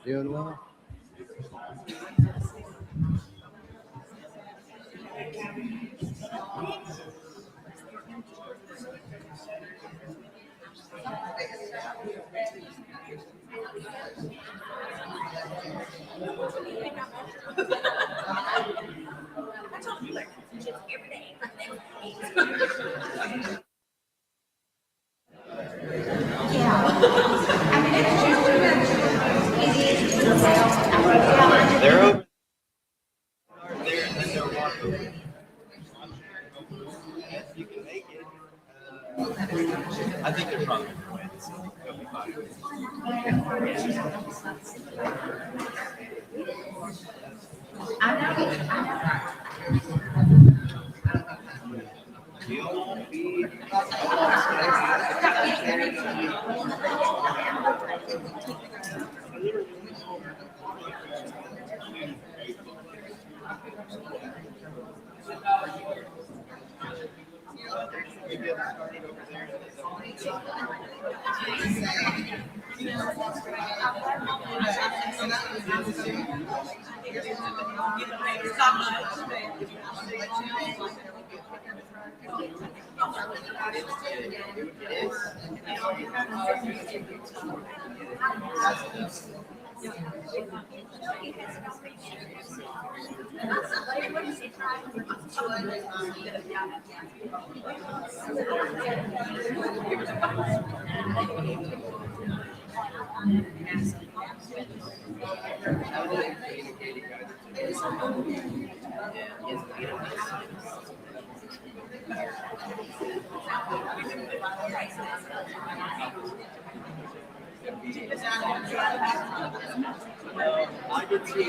Doing well. They're over there and then they'll walk over. You can make it. I think they're probably going to win, so they'll be fine. I did see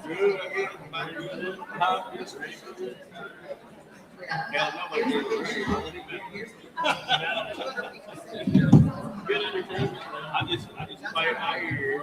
I just bite my ear.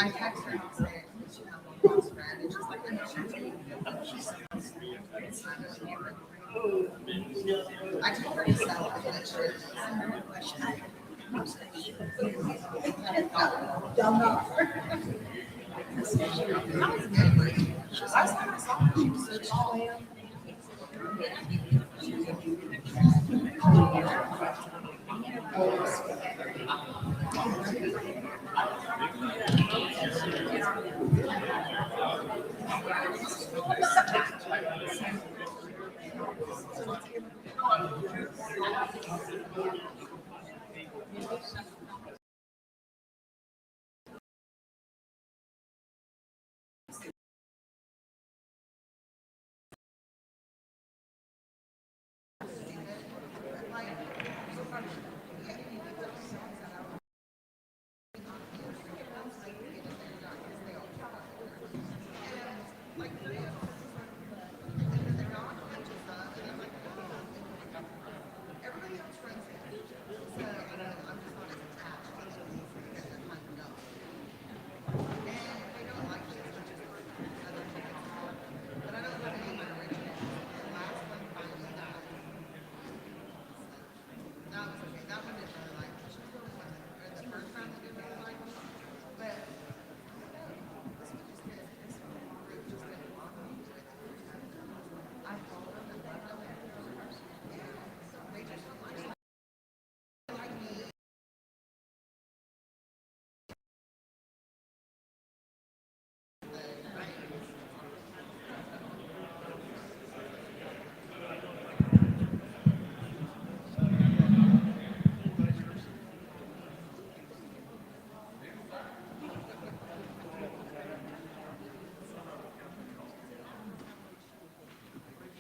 I text her and say, "She have one close friend," and she's like, "I know she's I told her to sell it, and she don't know. Last time I saw her, she was so tall.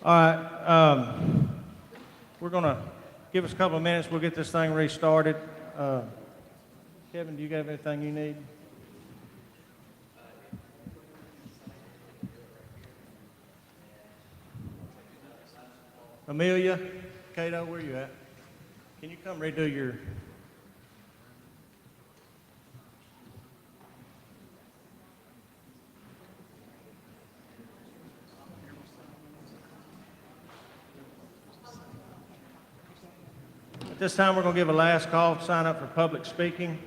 All right, we're going to give us a couple of minutes. We'll get this thing restarted. Kevin, do you have anything you need? Amelia, Cato, where you at? Can you come redo your... At this time, we're going to give a last call to sign up for public speaking.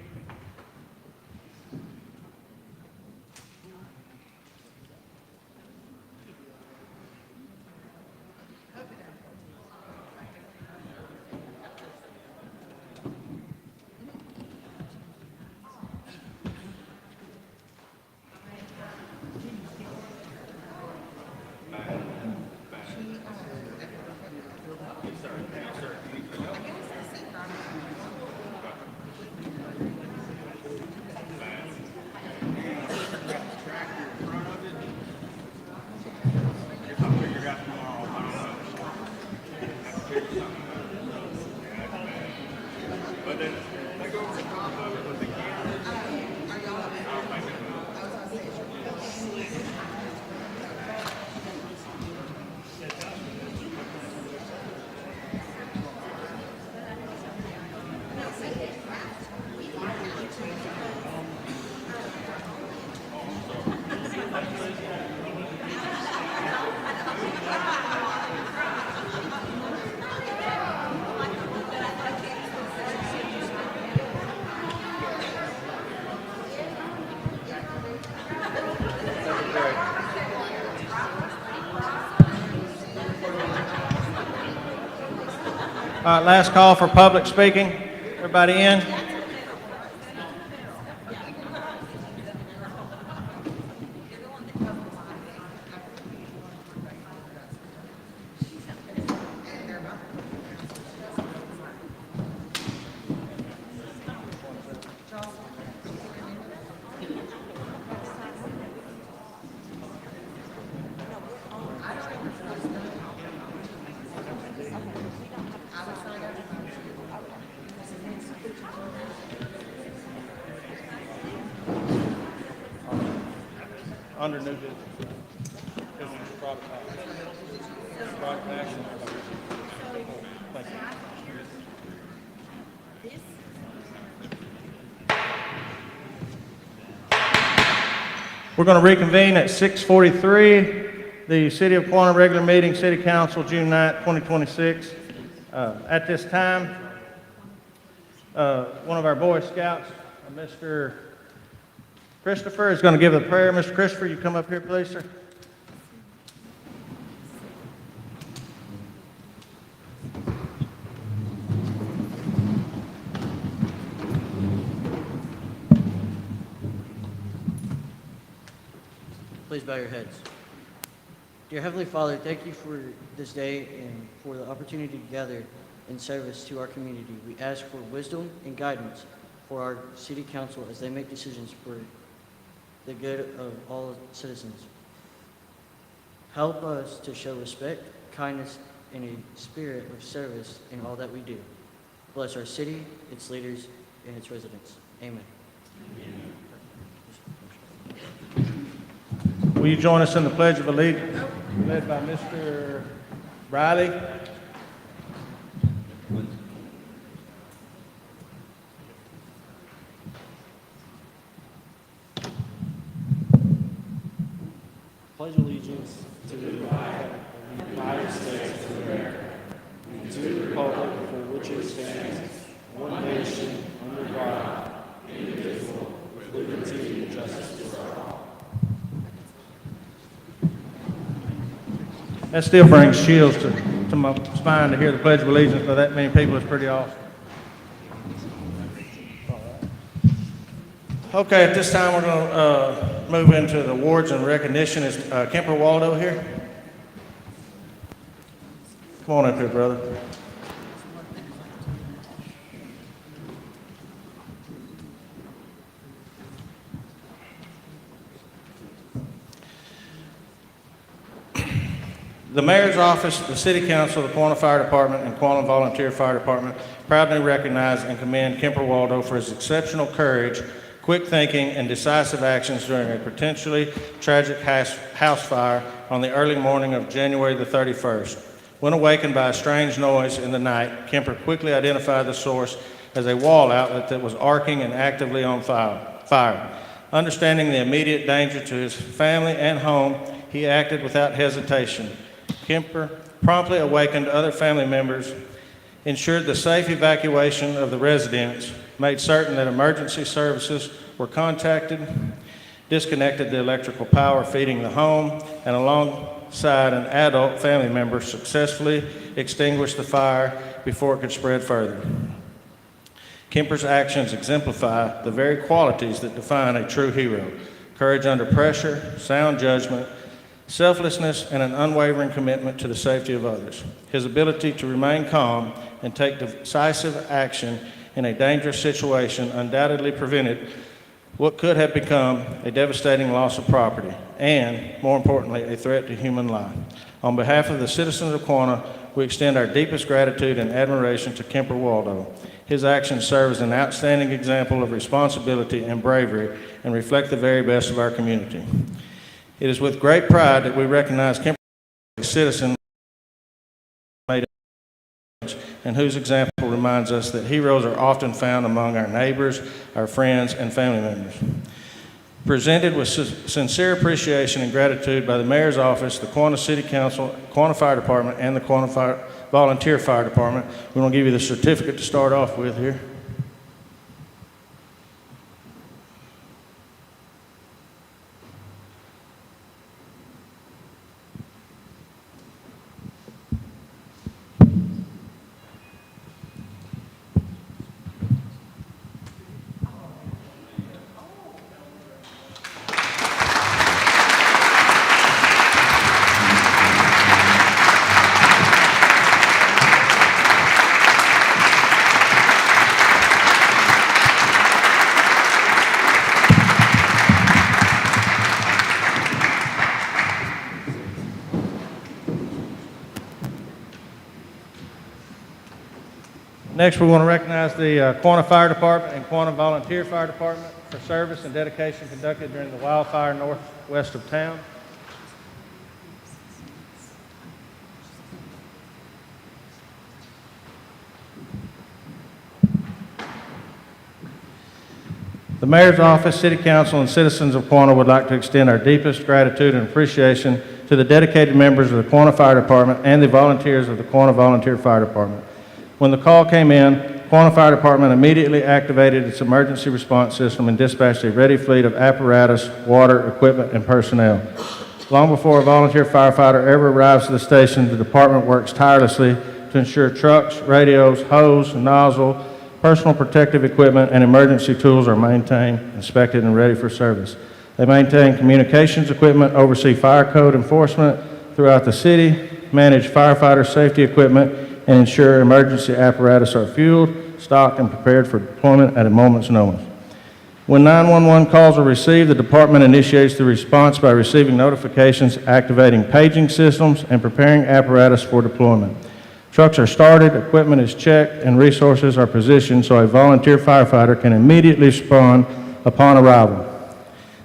All right, last call for public speaking. Everybody in? Under new business. Product action. Thank you. We're going to reconvene at 6:43. The City of Quanah regular meeting, City Council, June 9th, 2026. At this time, one of our Boy Scouts, Mr. Christopher, is going to give the prayer. Mr. Christopher, you come up here, please, sir. Please bow your heads. Dear Heavenly Father, thank you for this day and for the opportunity to gather in service to our community. We ask for wisdom and guidance for our city council as they make decisions for the good of all citizens. Help us to show respect, kindness, and a spirit of service in all that we do. Bless our city, its leaders, and its residents. Amen. Will you join us in the Pledge of Allegiance, led by Mr. Riley? Pledge allegiance to the flag of the United States of America and to the republic for which it stands, one nation, under God, indivisible, with liberty and justice for all. That still brings chills to my spine to hear the Pledge of Allegiance by that many people. It's pretty awesome. Okay, at this time, we're going to move into the awards and recognition. Is Kemper Waldo here? Come on up here, brother. The Mayor's Office, the City Council, the Quanah Fire Department, and Quanah Volunteer Fire Department proudly recognize and commend Kemper Waldo for his exceptional courage, quick thinking, and decisive actions during a potentially tragic house fire on the early morning of January the 31st. When awakened by a strange noise in the night, Kemper quickly identified the source as a wall outlet that was arcing and actively on fire. Understanding the immediate danger to his family and home, he acted without hesitation. Kemper promptly awakened other family members ensured the safe evacuation of the residents, made certain that emergency services were contacted, disconnected the electrical power feeding the home, and alongside an adult family member successfully extinguished the fire before it could spread further. Kemper's actions exemplify the very qualities that define a true hero: courage under pressure, sound judgment, selflessness, and an unwavering commitment to the safety of others. His ability to remain calm and take decisive action in a dangerous situation undoubtedly prevented what could have become a devastating loss of property and, more importantly, a threat to human life. On behalf of the citizens of Quanah, we extend our deepest gratitude and admiration to Kemper Waldo. His actions serve as an outstanding example of responsibility and bravery and reflect the very best of our community. It is with great pride that we recognize Kemper as a citizen and whose example reminds us that heroes are often found among our neighbors, our friends, and family members. Presented with sincere appreciation and gratitude by the Mayor's Office, the Quanah City Council, Quanah Fire Department, and the Quanah Volunteer Fire Department, we want to give you the certificate to start off with here. Next, we want to recognize the Quanah Fire Department and Quanah Volunteer Fire Department for service and dedication conducted during the wildfire northwest of town. The Mayor's Office, City Council, and citizens of Quanah would like to extend our deepest gratitude and appreciation to the dedicated members of the Quanah Fire Department and the volunteers of the Quanah Volunteer Fire Department. When the call came in, Quanah Fire Department immediately activated its emergency response system and dispatched a ready fleet of apparatus, water, equipment, and personnel. Long before a volunteer firefighter ever arrives at the station, the department works tirelessly to ensure trucks, radios, hose, nozzle, personal protective equipment, and emergency tools are maintained, inspected, and ready for service. They maintain communications equipment, oversee fire code enforcement throughout the city, manage firefighter safety equipment, and ensure emergency apparatus are fueled, stocked, and prepared for deployment at a moment's notice. When 911 calls are received, the department initiates the response by receiving notifications, activating paging systems, and preparing apparatus for deployment. Trucks are started, equipment is checked, and resources are positioned so a volunteer firefighter can immediately respond upon arrival.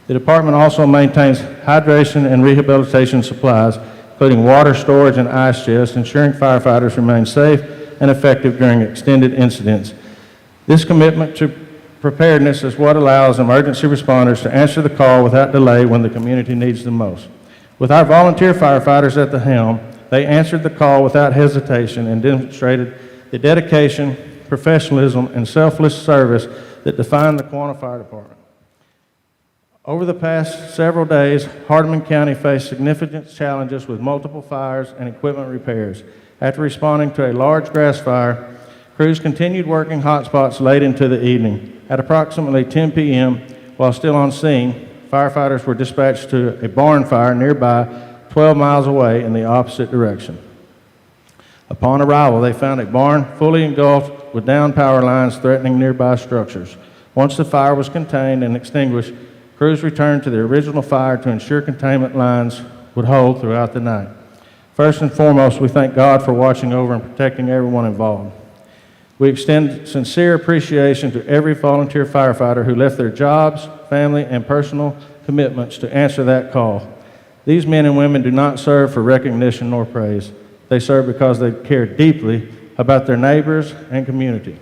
The department also maintains hydration and rehabilitation supplies, including water storage and ice chests, ensuring firefighters remain safe and effective during extended incidents. This commitment to preparedness is what allows emergency responders to answer the call without delay when the community needs them most. With our volunteer firefighters at the helm, they answered the call without hesitation and demonstrated the dedication, professionalism, and selfless service that define the Quanah Fire Department. Over the past several days, Hardeman County faced significant challenges with multiple fires and equipment repairs. After responding to a large grass fire, crews continued working hotspots late into the evening. At approximately 10 p.m., while still on scene, firefighters were dispatched to a barn fire nearby 12 miles away in the opposite direction. Upon arrival, they found a barn fully engulfed with downed power lines threatening nearby structures. Once the fire was contained and extinguished, crews returned to the original fire to ensure containment lines would hold throughout the night. First and foremost, we thank God for watching over and protecting everyone involved. We extend sincere appreciation to every volunteer firefighter who left their jobs, family, and personal commitments to answer that call. These men and women do not serve for recognition nor praise. They serve because they care deeply about their neighbors and community.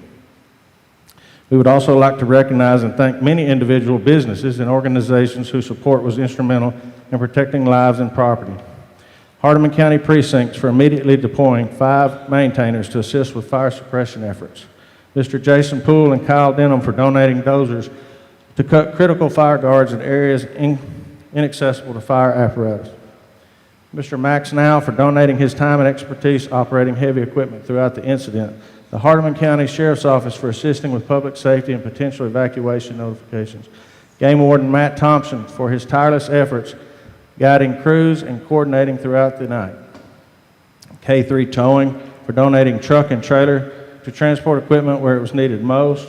We would also like to recognize and thank many individual businesses and organizations whose support was instrumental in protecting lives and property. Hardeman County precincts for immediately deploying 5 maintainers to assist with fire suppression efforts. Mr. Jason Poole and Kyle Denham for donating dozers to cut critical fire guards in areas inaccessible to fire apparatus. Mr. Max Now for donating his time and expertise operating heavy equipment throughout the incident. The Hardeman County Sheriff's Office for assisting with public safety and potential evacuation notifications. Game Warden Matt Thompson for his tireless efforts guiding crews and coordinating throughout the night. K3 Towing for donating truck and trailer to transport equipment where it was needed most.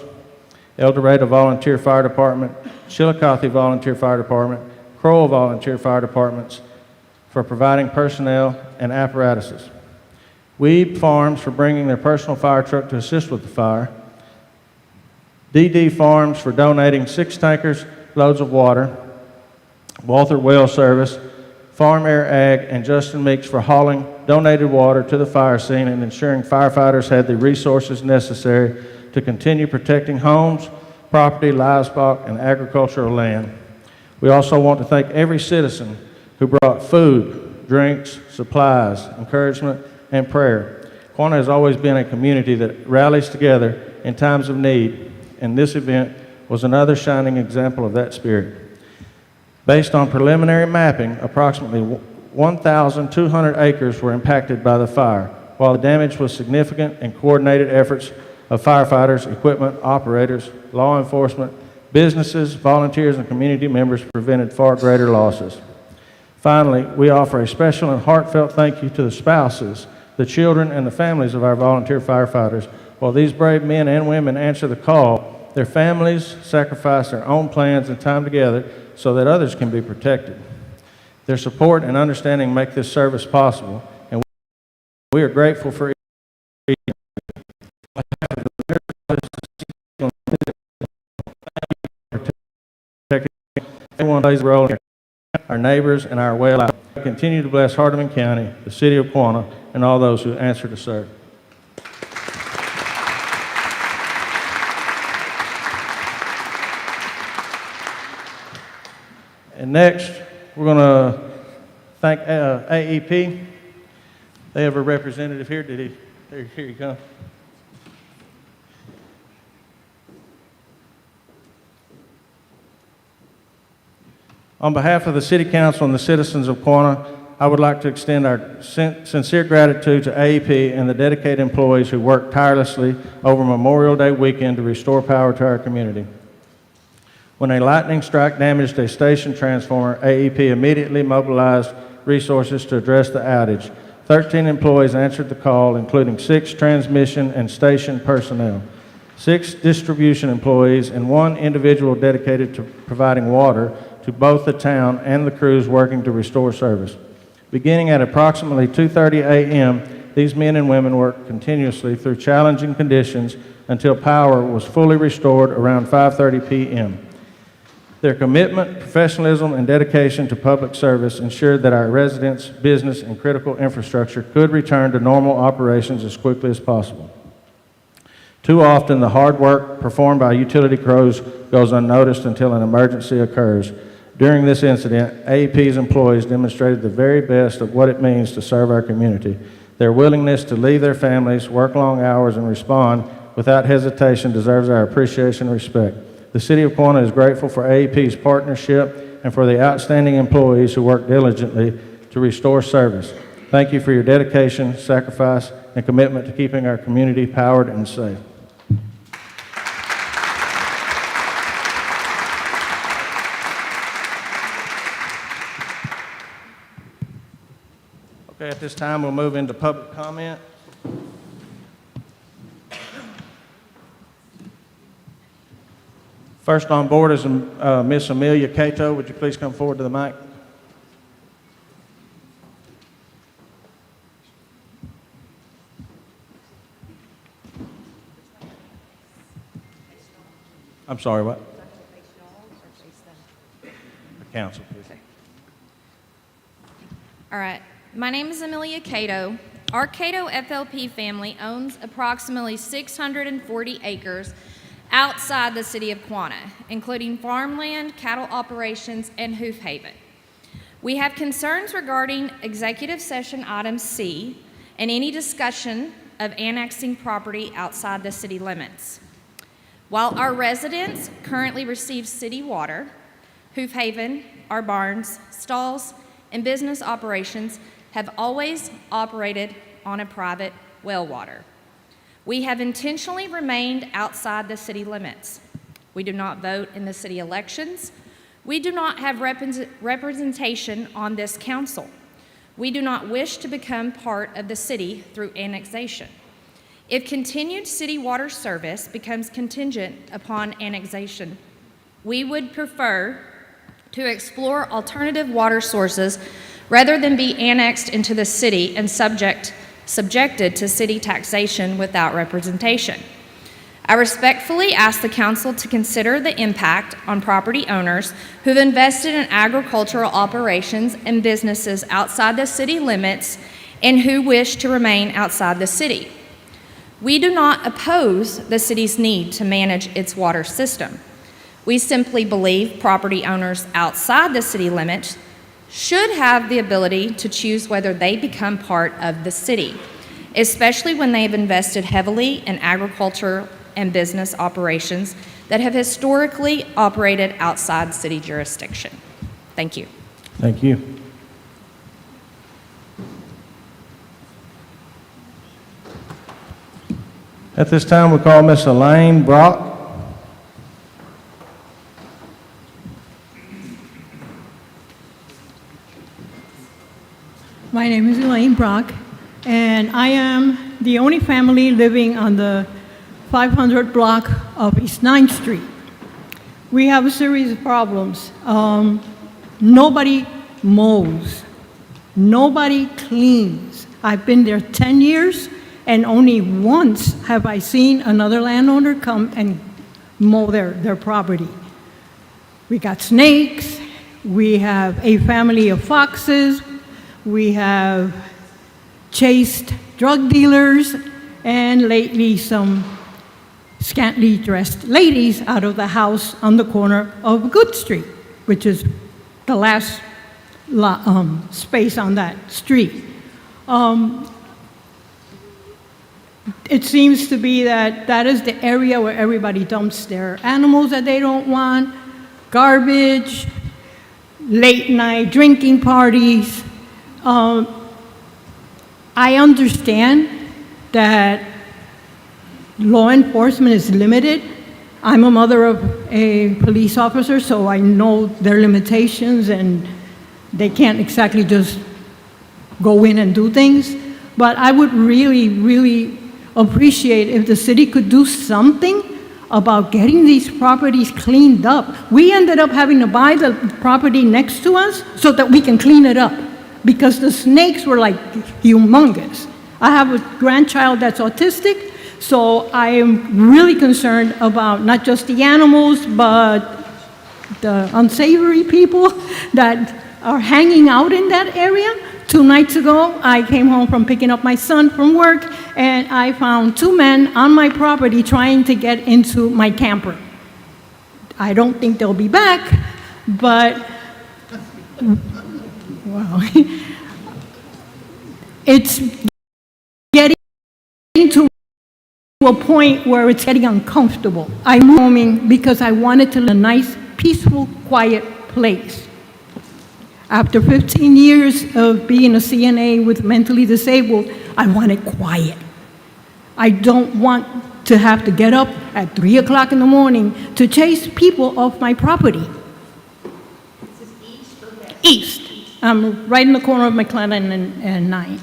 El Dorado Volunteer Fire Department, Chillicothe Volunteer Fire Department, Crowell Volunteer Fire Departments for providing personnel and apparatuses. Weeb Farms for bringing their personal fire truck to assist with the fire. DD Farms for donating 6 tankers loads of water. Walther Well Service, Farm Air Ag, and Justin Meeks for hauling donated water to the fire scene and ensuring firefighters had the resources necessary to continue protecting homes, property, livestock, and agricultural land. We also want to thank every citizen who brought food, drinks, supplies, encouragement, and prayer. Quanah has always been a community that rallies together in times of need, and this event was another shining example of that spirit. Based on preliminary mapping, approximately 1,200 acres were impacted by the fire. While the damage was significant and coordinated efforts of firefighters, equipment operators, law enforcement, businesses, volunteers, and community members prevented far greater losses. Finally, we offer a special and heartfelt thank you to the spouses, the children, and the families of our volunteer firefighters. While these brave men and women answer the call, their families sacrifice their own plans and time together so that others can be protected. Their support and understanding make this service possible, and we are grateful for each. Everyone plays a role in our neighbors and our way of life. Continue to bless Hardeman County, the city of Quanah, and all those who answer to serve. And next, we're going to thank AEP. They have a representative here. Here you come. On behalf of the City Council and the citizens of Quanah, I would like to extend our sincere gratitude to AEP and the dedicated employees who worked tirelessly over Memorial Day weekend to restore power to our community. When a lightning strike damaged a station transformer, AEP immediately mobilized resources to address the outage. 13 employees answered the call, including 6 transmission and station personnel, 6 distribution employees, and 1 individual dedicated to providing water to both the town and the crews working to restore service. Beginning at approximately 2:30 a.m., these men and women worked continuously through challenging conditions until power was fully restored around 5:30 p.m. Their commitment, professionalism, and dedication to public service ensured that our residents, business, and critical infrastructure could return to normal operations as quickly as possible. Too often, the hard work performed by utility crews goes unnoticed until an emergency occurs. During this incident, AEP's employees demonstrated the very best of what it means to serve our community. Their willingness to leave their families, work long hours, and respond without hesitation deserves our appreciation and respect. The City of Quanah is grateful for AEP's partnership and for the outstanding employees who work diligently to restore service. Thank you for your dedication, sacrifice, and commitment to keeping our community powered and safe. Okay, at this time, we'll move into public comment. First on board is Miss Amelia Cato. Would you please come forward to the mic? I'm sorry, what? The council, please. All right. My name is Amelia Cato. Our Cato FLP family owns approximately 640 acres outside the city of Quanah, including farmland, cattle operations, and hoof haven. We have concerns regarding executive session item C and any discussion of annexing property outside the city limits. While our residents currently receive city water, Hoof Haven, our barns, stalls, and business operations have always operated on a private well water. We have intentionally remained outside the city limits. We do not vote in the city elections. We do not have representation on this council. We do not wish to become part of the city through annexation. If continued city water service becomes contingent upon annexation, we would prefer to explore alternative water sources rather than be annexed into the city and subjected to city taxation without representation. I respectfully ask the council to consider the impact on property owners who've invested in agricultural operations and businesses outside the city limits and who wish to remain outside the city. We do not oppose the city's need to manage its water system. We simply believe property owners outside the city limits should have the ability to choose whether they become part of the city, especially when they've invested heavily in agriculture and business operations that have historically operated outside city jurisdiction. Thank you. Thank you. At this time, we call Miss Elaine Brock. My name is Elaine Brock, and I am the only family living on the 500 block of East 9th Street. We have a series of problems. Nobody mows. Nobody cleans. I've been there 10 years, and only once have I seen another landowner come and mow their property. We got snakes. We have a family of foxes. We have chased drug dealers, and lately some scantily dressed ladies out of the house on the corner of Good Street, which is the last space on that street. It seems to be that is the area where everybody dumps their animals that they don't want, garbage, late night drinking parties. I understand that law enforcement is limited. I'm a mother of a police officer, so I know their limitations, and they can't exactly just go in and do things. But I would really, really appreciate if the city could do something about getting these properties cleaned up. We ended up having to buy the property next to us so that we can clean it up, because the snakes were like humongous. I have a grandchild that's autistic, so I am really concerned about not just the animals, but the unsavory people that are hanging out in that area. 2 nights ago, I came home from picking up my son from work, and I found 2 men on my property trying to get into my camper. I don't think they'll be back, but wow. It's getting to a point where it's getting uncomfortable. I'm roaming because I wanted to live in a nice, peaceful, quiet place. After 15 years of being a CNA with mentally disabled, I wanted quiet. I don't want to have to get up at 3 o'clock in the morning to chase people off my property. This is east or west? East. I'm right in the corner of McClellan and 9.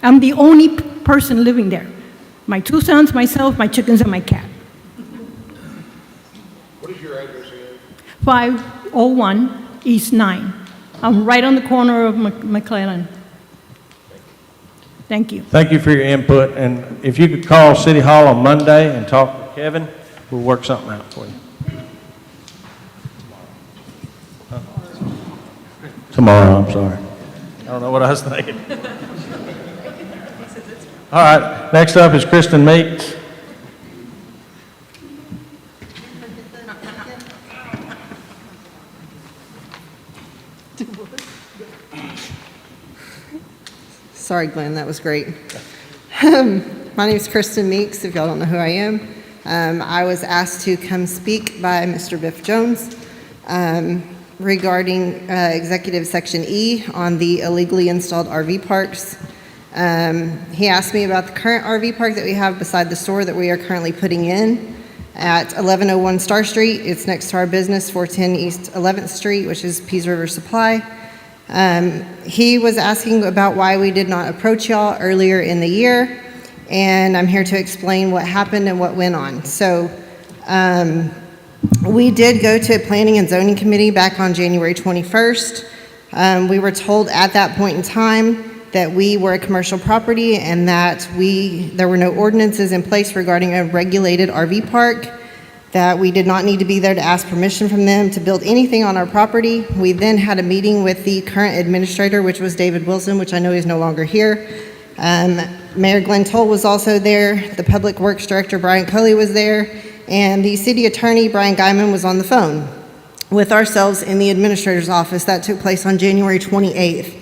I'm the only person living there. My 2 sons, myself, my chickens, and my cat. What is your address again? 501 East 9. I'm right on the corner of McClellan. Thank you. Thank you for your input, and if you could call City Hall on Monday and talk to Kevin, we'll work something out for you. Tomorrow, I'm sorry. I don't know what I was thinking. All right, next up is Kristen Meeks. Sorry, Glenn, that was great. My name is Kristen Meeks, if y'all don't know who I am. I was asked to come speak by Mr. Biff Jones regarding Executive Section E on the illegally installed RV parks. He asked me about the current RV park that we have beside the store that we are currently putting in at 1101 Star Street. It's next to our business, 410 East 11th Street, which is Pease River Supply. He was asking about why we did not approach y'all earlier in the year, and I'm here to explain what happened and what went on. So we did go to a Planning and Zoning Committee back on January 21st. We were told at that point in time that we were a commercial property and that there were no ordinances in place regarding a regulated RV park, that we did not need to be there to ask permission from them to build anything on our property. We then had a meeting with the current administrator, which was David Wilson, which I know is no longer here. Mayor Glenn Toll was also there. The Public Works Director, Brian Coley, was there. And the City Attorney, Brian Guyman, was on the phone with ourselves in the administrator's office. That took place on January 28th.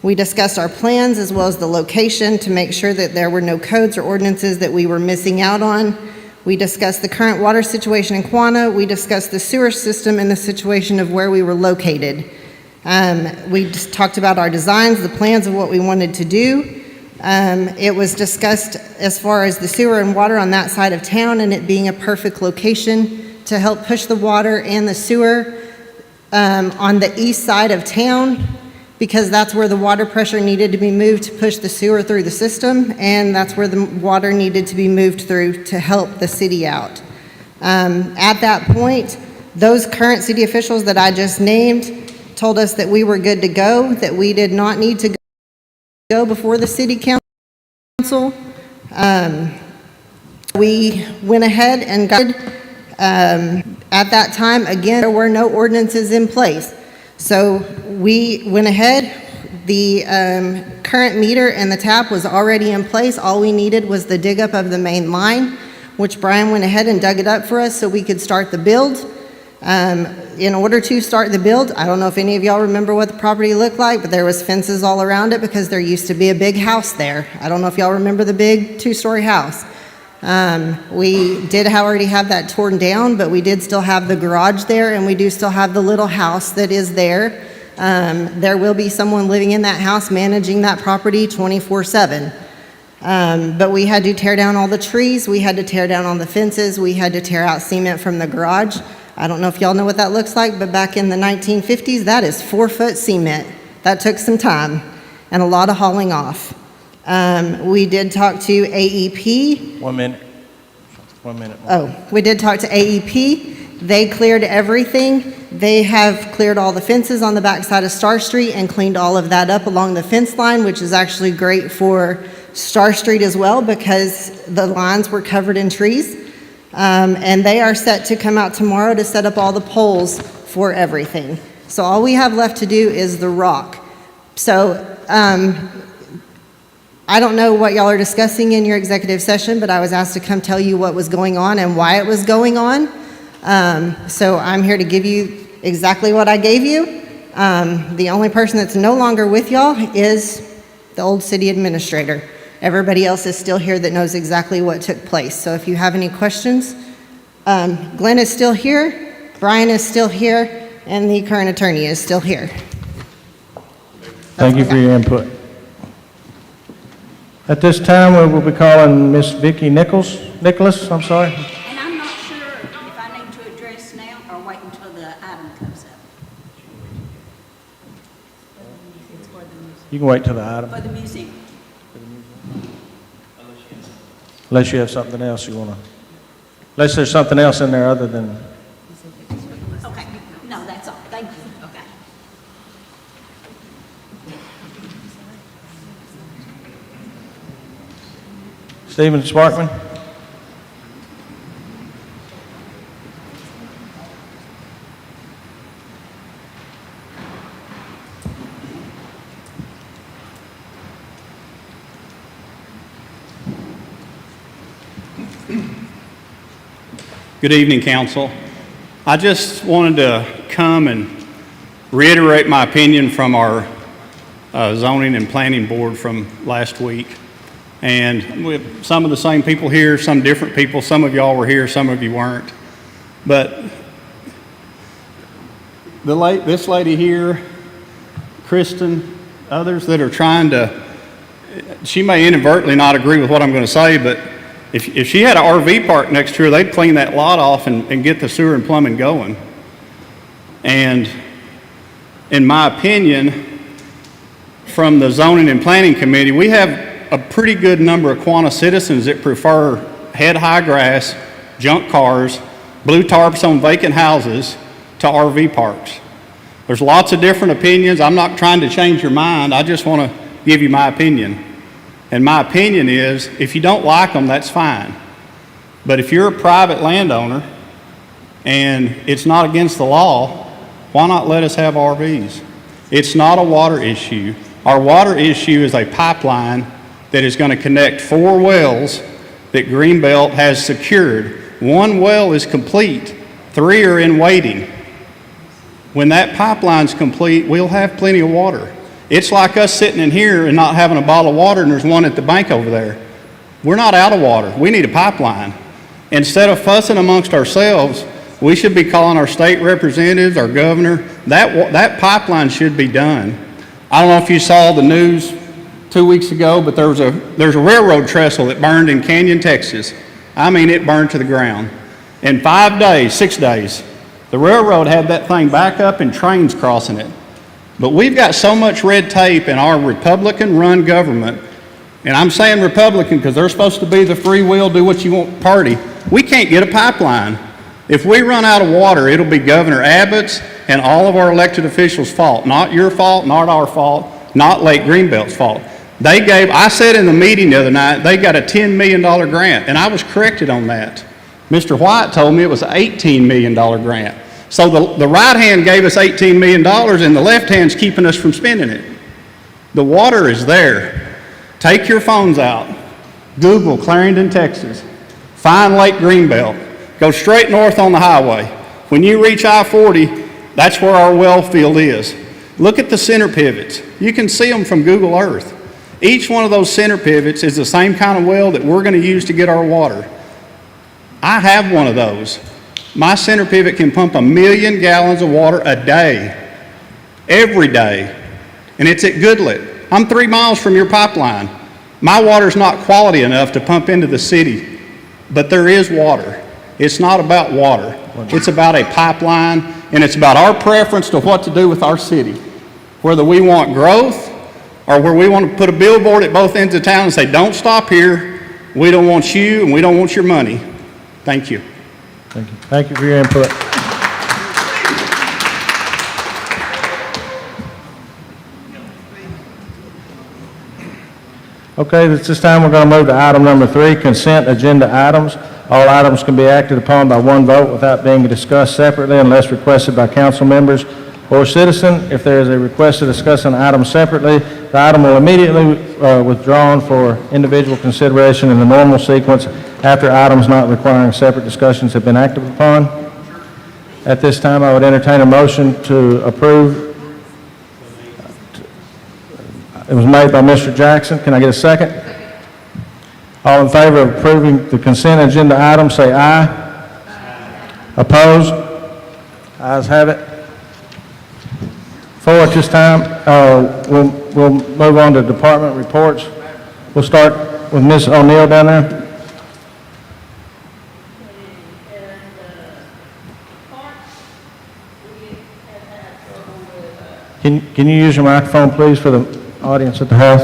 We discussed our plans as well as the location to make sure that there were no codes or ordinances that we were missing out on. We discussed the current water situation in Quanah. We discussed the sewer system and the situation of where we were located. We just talked about our designs, the plans of what we wanted to do. It was discussed as far as the sewer and water on that side of town and it being a perfect location to help push the water and the sewer on the east side of town, because that's where the water pressure needed to be moved to push the sewer through the system, and that's where the water needed to be moved through to help the city out. At that point, those current city officials that I just named told us that we were good to go, that we did not need to go before the city council. We went ahead and got, at that time, again, there were no ordinances in place. So we went ahead, the current meter and the tap was already in place. All we needed was the dig up of the main line, which Brian went ahead and dug it up for us so we could start the build. In order to start the build, I don't know if any of y'all remember what the property looked like, but there was fences all around it because there used to be a big house there. I don't know if y'all remember the big 2-story house. We did already have that torn down, but we did still have the garage there, and we do still have the little house that is there. There will be someone living in that house managing that property 24/7. But we had to tear down all the trees, we had to tear down all the fences, we had to tear out cement from the garage. I don't know if y'all know what that looks like, but back in the 1950s, that is 4-foot cement. That took some time and a lot of hauling off. We did talk to AEP. 1 minute. 1 minute. Oh, we did talk to AEP. They cleared everything. They have cleared all the fences on the backside of Star Street and cleaned all of that up along the fence line, which is actually great for Star Street as well because the lines were covered in trees. And they are set to come out tomorrow to set up all the poles for everything. So all we have left to do is the rock. So, I don't know what y'all are discussing in your executive session, but I was asked to come tell you what was going on and why it was going on. So I'm here to give you exactly what I gave you. The only person that's no longer with y'all is the old city administrator. Everybody else is still here that knows exactly what took place. So if you have any questions, Glenn is still here, Brian is still here, and the current attorney is still here. Thank you for your input. At this time, we will be calling Miss Vicki Nicholas, I'm sorry. And I'm not sure if I need to address now or wait until the item comes up. You can wait till the item, For the museum. unless you have something else you want to, unless there's something else in there other than, Okay, no, that's all, thank you, okay. Stephen Sparkman. Good evening, Council. I just wanted to come and reiterate my opinion from our zoning and planning board from last week. And we have some of the same people here, some different people. Some of y'all were here, some of you weren't. But this lady here, Kristen, others that are trying to, she may inadvertently not agree with what I'm going to say, but if she had an RV park next to her, they'd clean that lot off and get the sewer and plumbing going. And in my opinion, from the zoning and planning committee, we have a pretty good number of Quanah citizens that prefer head-high grass, junk cars, blue tarps on vacant houses to RV parks. There's lots of different opinions. I'm not trying to change your mind. I just want to give you my opinion. And my opinion is, if you don't like them, that's fine. But if you're a private landowner and it's not against the law, why not let us have RVs? It's not a water issue. Our water issue is a pipeline that is going to connect 4 wells that Greenbelt has secured. 1 well is complete, 3 are in waiting. When that pipeline's complete, we'll have plenty of water. It's like us sitting in here and not having a bottle of water and there's one at the bank over there. We're not out of water. We need a pipeline. Instead of fussing amongst ourselves, we should be calling our state representatives, our governor. That pipeline should be done. I don't know if you saw the news 2 weeks ago, but there's a railroad trestle that burned in Canyon, Texas. I mean, it burned to the ground. In 5 days, 6 days, the railroad had that thing back up and trains crossing it. But we've got so much red tape in our Republican-run government, and I'm saying Republican because they're supposed to be the free will, do what you want party. We can't get a pipeline. If we run out of water, it'll be Governor Abbott's and all of our elected officials' fault. Not your fault, not our fault, not Lake Greenbelt's fault. I said in the meeting the other night, they got a $10 million grant, and I was corrected on that. Mr. White told me it was an $18 million grant. So the right hand gave us $18 million and the left hand's keeping us from spending it. The water is there. Take your phones out. Google Clarendon, Texas. Find Lake Greenbelt. Go straight north on the highway. When you reach I-40, that's where our well field is. Look at the center pivots. You can see them from Google Earth. Each one of those center pivots is the same kind of well that we're going to use to get our water. I have one of those. My center pivot can pump 1 million gallons of water a day, every day, and it's at Goodlet. I'm 3 miles from your pipeline. My water's not quality enough to pump into the city, but there is water. It's not about water. It's about a pipeline, and it's about our preference to what to do with our city. Whether we want growth or where we want to put a billboard at both ends of town and say, don't stop here. We don't want you and we don't want your money. Thank you. Thank you. Thank you for your input. Okay, at this time we're going to move to item number 3, consent agenda items. All items can be acted upon by one vote without being discussed separately unless requested by council members or citizen. If there is a request to discuss an item separately, the item will immediately withdrawn for individual consideration in the normal sequence after items not requiring separate discussions have been acted upon. At this time, I would entertain a motion to approve. It was made by Mr. Jackson. Can I get a second? All in favor of approving the consent agenda item, say aye. Opposed? Ayes have it. 4 at this time. We'll move on to department reports. We'll start with Ms. O'Neill down there. Can you use your microphone, please, for the audience at the house?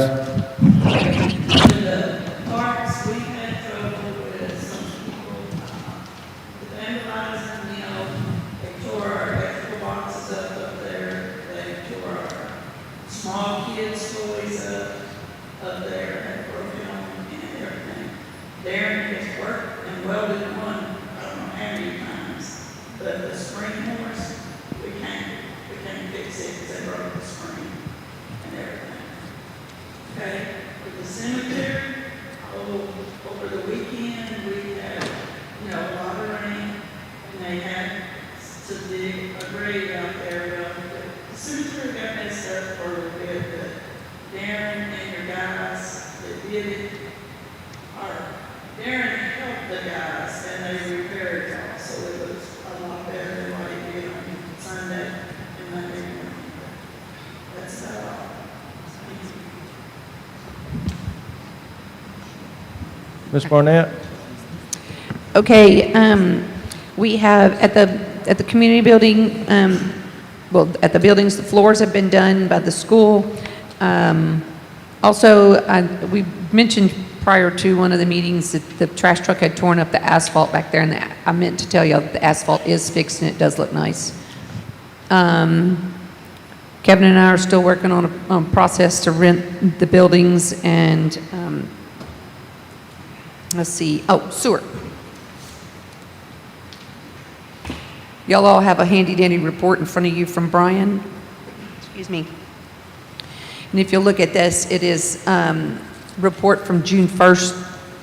Parks, we've had trouble with some people, vandalizing, they tore our electrical boxes up there, they tore our small kids' toys up there, and broke down and everything. Darren has worked and welded one, I don't know how many times, but the spring horse, we can't fix it because they broke the spring and everything. Okay, with the cemetery, over the weekend, we had, a lot of rain, and they had to dig a grave out there. The cemetery got messed up for a little bit, but guys, and they repaired it all, so it was a lot better than what it did on Sunday and Monday morning. That's about all. Ms. Barnett? Okay, we have at the community building, well, at the buildings, the floors have been done by the school. Also, we mentioned prior to one of the meetings that the trash truck had torn up the asphalt back there, and I meant to tell you that the asphalt is fixed and it does look nice. Kevin and I are still working on a process to rent the buildings, and let's see, sewer. Y'all all have a handy-dandy report in front of you from Brian. Excuse me. And if you look at this, it is report from June 1st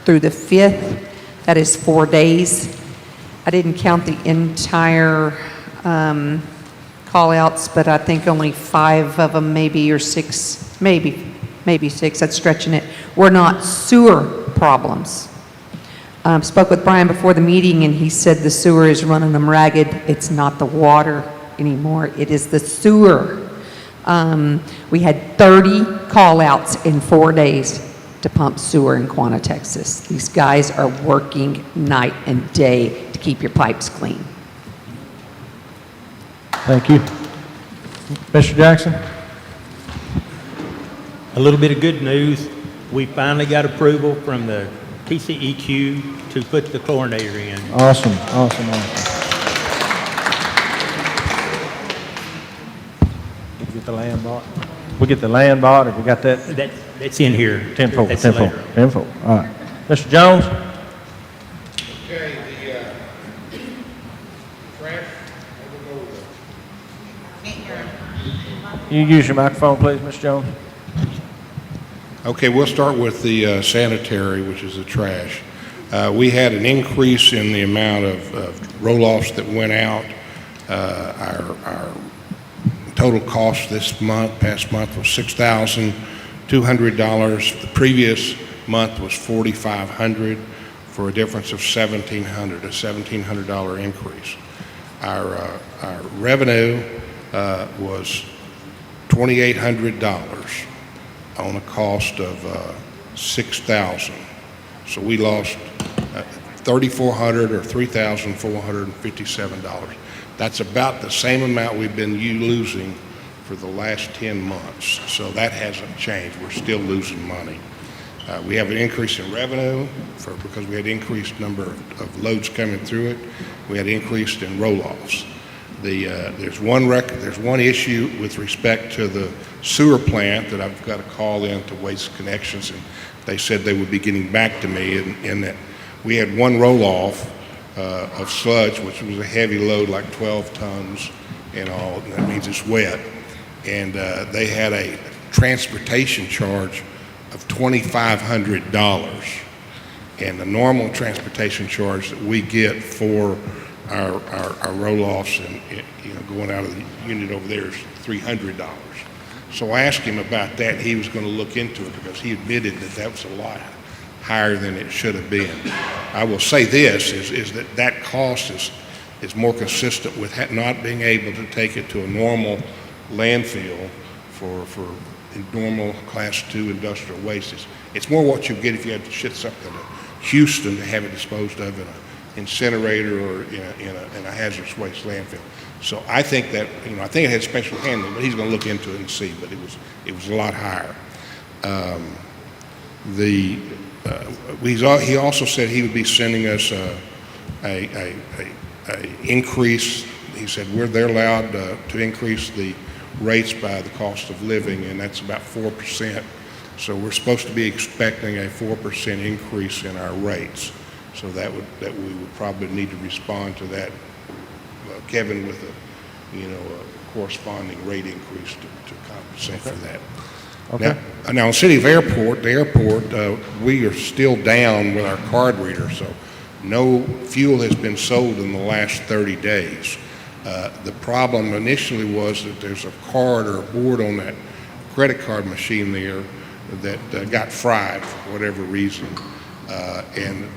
through the 5th. That is 4 days. I didn't count the entire call-outs, but I think only 5 of them, maybe, or 6, maybe 6, that's stretching it, were not sewer problems. Spoke with Brian before the meeting, and he said the sewer is running them ragged. It's not the water anymore. It is the sewer. We had 30 call-outs in 4 days to pump sewer in Quanah, Texas. These guys are working night and day to keep your pipes clean. Thank you. Mr. Jackson? A little bit of good news. We finally got approval from the TCEQ to put the chlorinator in. Awesome. Did you get the land bought? We get the land bought, if we got that? That's in here. Tenfold. That's later. All right. Mr. Jones? Okay, the trash, You use your microphone, please, Mr. Jones. okay, we'll start with the sanitary, which is the trash. We had an increase in the amount of roll-offs that went out. Our total cost this past month was $6,200. The previous month was $4,500 for a difference of $1,700, a $1,700 increase. Our revenue was $2,800 on a cost of $6,000. So we lost $3,400 or $3,457. That's about the same amount we've been losing for the last 10 months. So that hasn't changed. We're still losing money. We have an increase in revenue because we had increased number of loads coming through it. We had increased in roll-offs. There's one issue with respect to the sewer plant that I've got to call in to Waste Connections, and they said they would be getting back to me in that we had one roll-off of sludge, which was a heavy load, like 12 tons and all, and that means it's wet. And they had a transportation charge of $2,500. And the normal transportation charge that we get for our roll-offs and going out of the unit over there is $300. So I asked him about that. He was going to look into it because he admitted that was a lot higher than it should have been. I will say this, is that cost is more consistent with not being able to take it to a normal landfill for normal Class 2 industrial wastes. It's more what you get if you had to ship something to Houston to have it disposed of in an incinerator or in a hazardous waste landfill. So I think that, I think it had special handling, but he's going to look into it and see, but it was a lot higher. He also said he would be sending us a increase. He said they're allowed to increase the rates by the cost of living, and that's about 4%. So we're supposed to be expecting a 4% increase in our rates. So that we would probably need to respond to that, Kevin, with a corresponding rate increase to compensate for that. Okay. Now, in City of Airport, we are still down with our card reader, so no fuel has been sold in the last 30 days. The problem initially was that there's a card or a board on that credit card machine there that got fried for whatever reason. And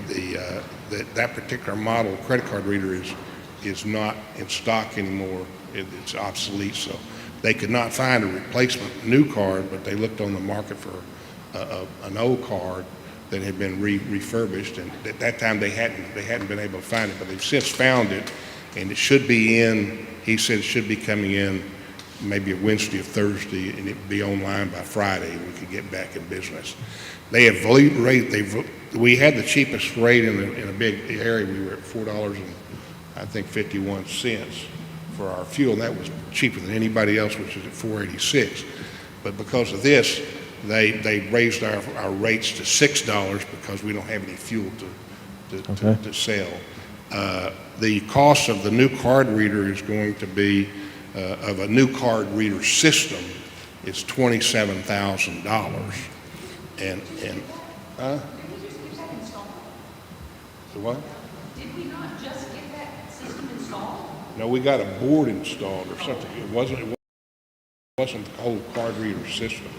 that particular model of credit card reader is not in stock anymore. It's obsolete, so they could not find a replacement new card, but they looked on the market for an old card that had been refurbished, and at that time they hadn't been able to find it, but they've since found it, and it should be in. He said it should be coming in maybe a Wednesday or Thursday, and it'd be online by Friday, and we could get back in business. They have we had the cheapest rate in a big area. We were at $4.51 for our fuel, and that was cheaper than anybody else, which is at $4.86. But because of this, they raised our rates to $6 because we don't have any fuel to sell. The cost of the new card reader is going to be, of a new card reader system, is $27,000. And the what? Did we not just get that system installed? No, we got a board installed or something. It wasn't the whole card reader system.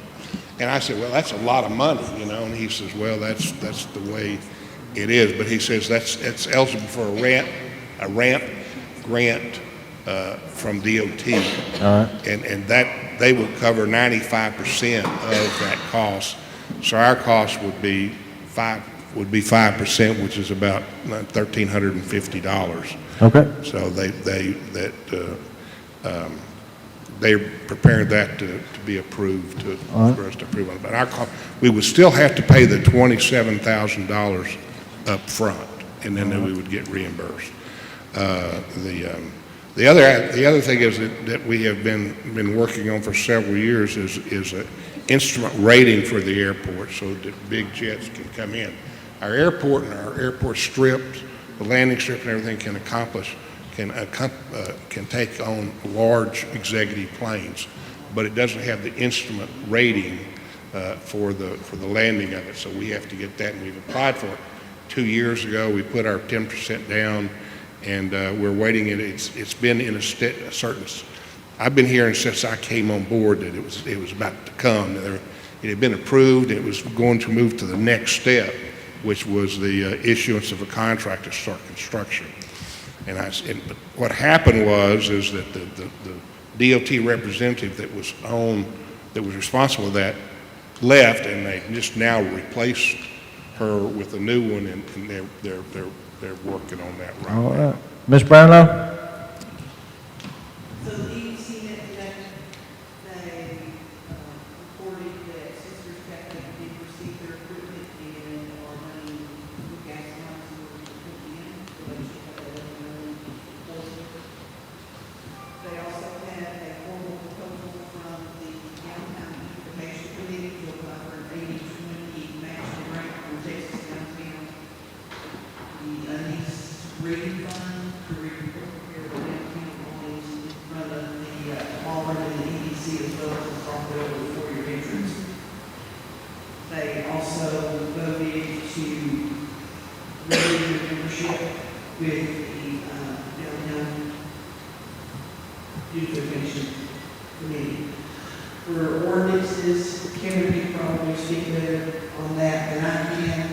And I said, well, that's a lot of money, and he says, well, that's the way it is. But he says it's eligible for a ramp grant from DOT. All right. And that they will cover 95% of that cost. So our cost would be 5%, which is about $1,350. Okay. So they're preparing that to be approved for us to approve on it. But our cost, we would still have to pay the $27,000 up front, and then we would get reimbursed. The other thing is that we have been working on for several years is an instrument rating for the airport so that big jets can come in. Our airport and our airport strips, the landing strip and everything can take on large executive planes, but it doesn't have the instrument rating for the landing of it. So we have to get that, and we've applied for it 2 years ago. We put our 10% down, and we're waiting. It's been in a certain. I've been hearing since I came on board that it was about to come. It had been approved. It was going to move to the next step, which was the issuance of a contract to start construction. And what happened is that the DOT representative that was responsible for that left, and they just now replaced her with a new one, and they're working on that right All now. right. Ms. Brownlow? So the EDC met today, they reported that Sisters Catholic did receive their equipment and are running gas lines in order to put in, so they should have that up and running closely. They also had a formal proposal from the downtown beautification committee to apply for an 80-20 matching grant from Texas Downtown. The unused reading fund to repair the downtown buildings in front of the Walmart and the EDC as well as the Crocodile before your entrance. They also voted to renew your membership with the downtown beautification committee. For ordinances, Kevin could probably speak better on that than I can.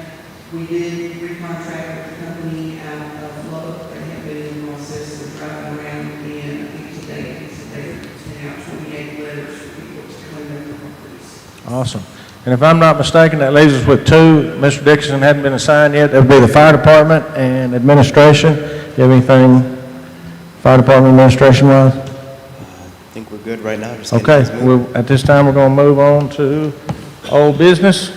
We did recontract with the company out of Lubbock. They have been in the process of driving around, and I think today they've sent out 28 letters for people to clean up their properties. Awesome. And if I'm not mistaken, that leaves us with two. Mr. Dixon hadn't been assigned yet. That would be the fire department and administration. Do you have anything fire department administration-wise? I think we're good right now. Just getting Okay. things moving. At this time, we're going to move on to old business.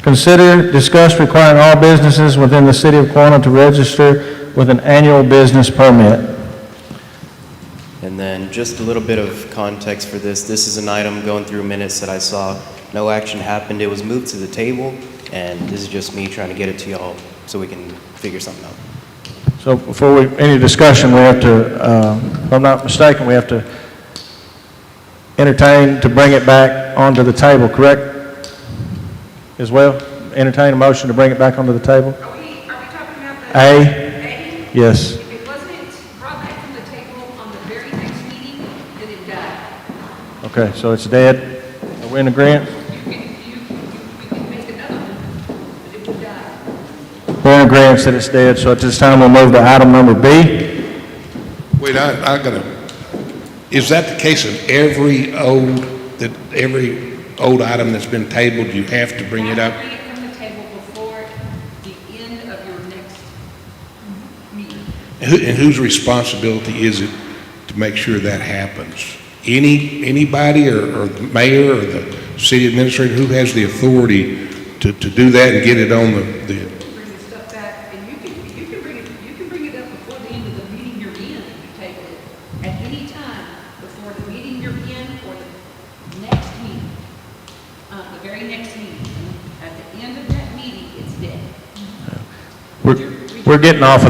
Consider, discuss requiring all businesses within the city of Quanah to register with an annual business permit. And then just a little bit of context for this. This is an item going through minutes that I saw. No action happened. It was moved to the table, and this is just me trying to get it to y'all so we can figure something out. So before any discussion, we have to, if I'm not mistaken, we have to entertain to bring it back onto the table, correct? As well? Entertain a motion to bring it back onto the table? Are we talking about the A? A? Yes. If it wasn't brought back from the table on the very next meeting, then it died. Okay, so it's dead. Are we in agreement? You can make another one, but it would die. We're in agreement that it's dead, so at this time, we'll move to item number B. Wait, I gotta, is that the case of every old item that's been tabled, you have to bring it up? Bring it from the table before the end of your next meeting. And whose responsibility is it to make sure that happens? Anybody or the mayor or the city administrator, who has the authority to do that and get it on the Bring the stuff back, and you can bring it up before the end of the meeting you're in, if you table it, at any time before the meeting you're in or the next meeting, the very next meeting. At the end of that meeting, it's dead. We're getting off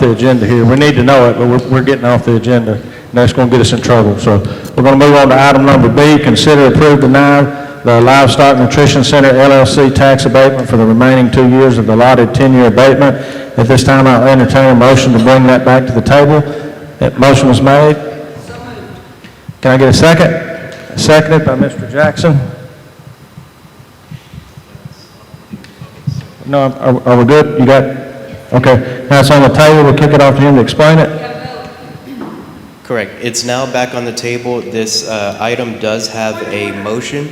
the agenda here. We need to know it, but we're getting off the agenda. And that's going to get us in trouble. So we're going to move on to item number B, consider approve deny the Livestock Nutrition Center LLC tax abatement for the remaining 2 years of the allotted 10-year abatement. At this time, I'll entertain a motion to bring that back to the table. That motion was made. Can I get a second? Seconded by Mr. Jackson. No, are we good? You got, okay. Now it's on the table. We'll kick it off to him to explain it. Correct. It's now back on the table. This item does have a motion. You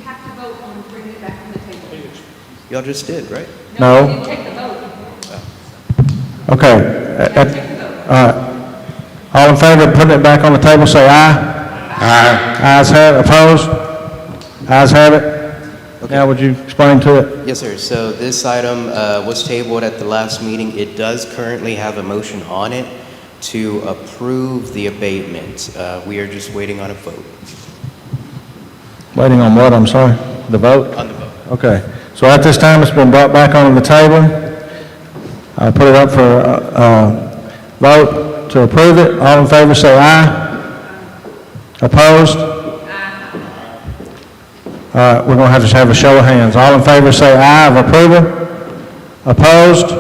have to vote on bringing it back on the table. Y'all just did, right? No, you didn't take the vote. Okay. All in favor of putting it back on the table, say aye. Aye. Ayes have it. Opposed? Ayes have it. Now, would you explain to it? Yes, sir. So this item was tabled at the last meeting. It does currently have a motion on it to approve the abatement. We are just waiting on a vote. Waiting on what, I'm sorry? The vote? On the vote. Okay. So at this time, it's been brought back onto the table. I put it up for vote to approve it. All in favor, say aye. Opposed? All right, we're going to have a show of hands. All in favor, say aye of approval. Opposed?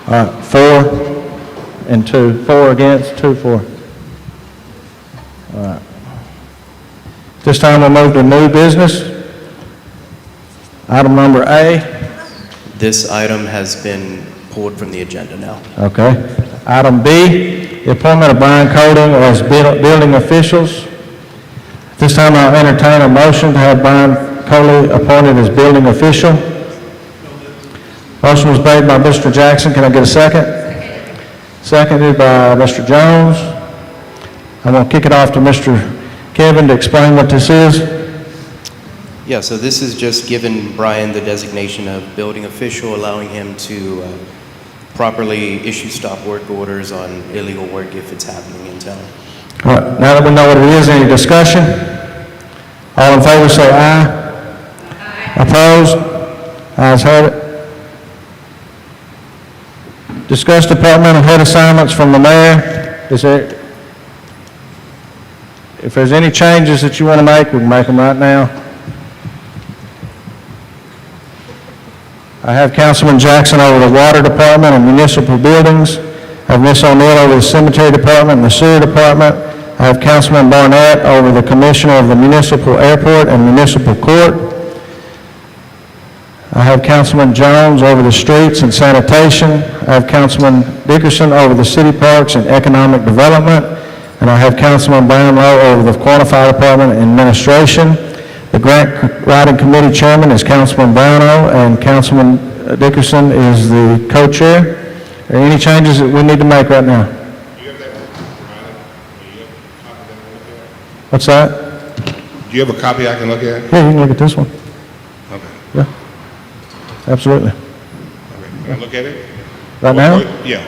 All right, 4 and 2. 4 against, 2 for. All right. This time we'll move to new business. Item number A. This item has been pulled from the agenda now. Okay. Item B, the appointment of Brian Colding as building officials. This time I'll entertain a motion to have Brian Coley appointed as building official. Motion was made by Mr. Jackson. Can I get a second? Seconded by Mr. Jones. I'm going to kick it off to Mr. Kevin to explain what this is. Yeah, so this is just giving Brian the designation of building official, allowing him to properly issue stop work orders on illegal work if it's happening in town. All right, now that we know what it is, any discussion? All in favor say aye. Opposed? Ayes have it. Discuss departmental head assignments from the mayor. If there's any changes that you want to make, we can make them right now. I have Councilman Jackson over the water department and municipal buildings. I have Ms. O'Neill over the cemetery department and the sewer department. I have Councilman Barnett over the commissioner of the municipal airport and municipal court. I have Councilman Jones over the streets and sanitation. I have Councilman Dickerson over the city parks and economic development. And I have Councilman Brownlow over the Quanah Fire Department and administration. The grant writing committee chairman is Councilman Brownlow, and Councilman Dickerson is the co-chair. Are there any changes that we need to make right now? What's that? Do you have a copy I can look at? Yeah, you can look at this one. Okay. Yeah, absolutely. Okay. Can I look at it? Right now? Yeah.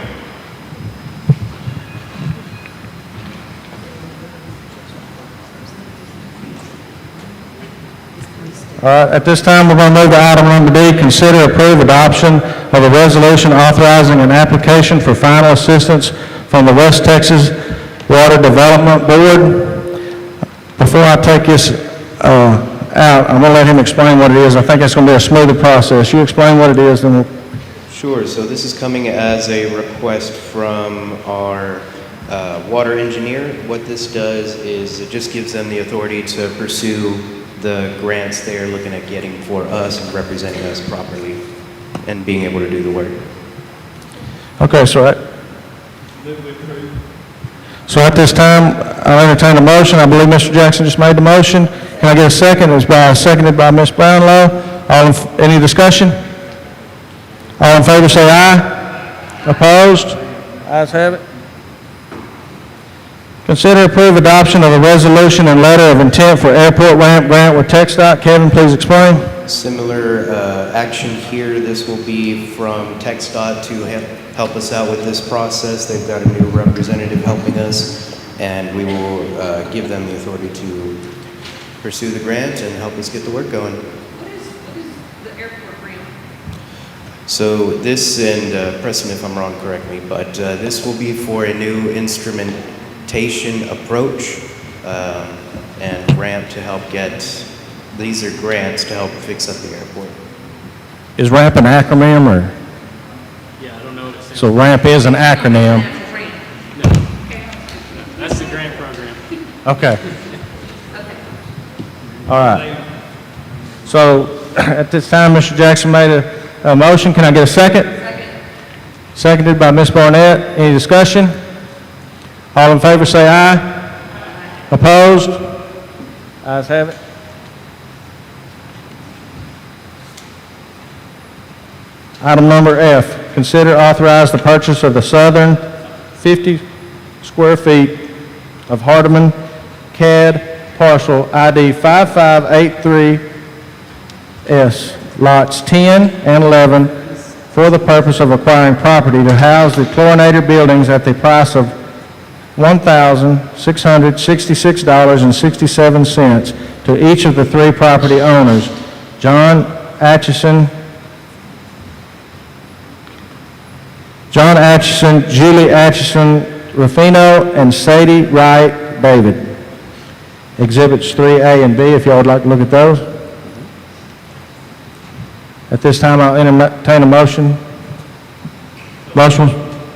All right, at this time, we're going to move to item number D, consider approve adoption of a resolution authorizing an application for final assistance from the West Texas Water Development Board. Before I take this out, I'm going to let him explain what it is. I think it's going to be a smoother process. You explain what it is, then we'll... Sure, so this is coming as a request from our water engineer. What this does is it just gives them the authority to pursue the grants they are looking at getting for us and representing us properly and being able to do the work. Okay, so at this time, I'll entertain a motion. I believe Mr. Jackson just made the motion. Can I get a second? It's seconded by Ms. Brownlow. Any discussion? All in favor say aye. Opposed? Ayes have it. Consider approve adoption of a resolution and letter of intent for airport ramp grant with TxDOT. Kevin, please explain. Similar action here. This will be from TxDOT to help us out with this process. They've got a new representative helping us, and we will give them the authority to pursue the grant and help us get the work going. What is the airport ramp? So this, and Preston, if I'm wrong, correct me, but this will be for a new instrumentation approach and ramp to help get, these are grants to help fix up the airport. Is RAMP an acronym, or? Yeah, I don't know what it stands So RAMP is an acronym. for. That's the grant program. Okay. All right. So at this time, Mr. Jackson made a motion. Can I get a second? Second. Seconded by Ms. Barnett. Any discussion? All in favor say aye. Opposed? Ayes have it. Item number F, consider authorize the purchase of the southern 50 square feet of Hardeman CAD parcel ID 5583S, lots 10 and 11, for the purpose of acquiring property to house the chlorinated buildings at the price of $1,666.67 to each of the three property owners, John Atchison, Julie Atchison Ruffino, and Sadie Wright David. Exhibits 3A and B, if y'all would like to look at those. At this time, I'll entertain a motion. Motion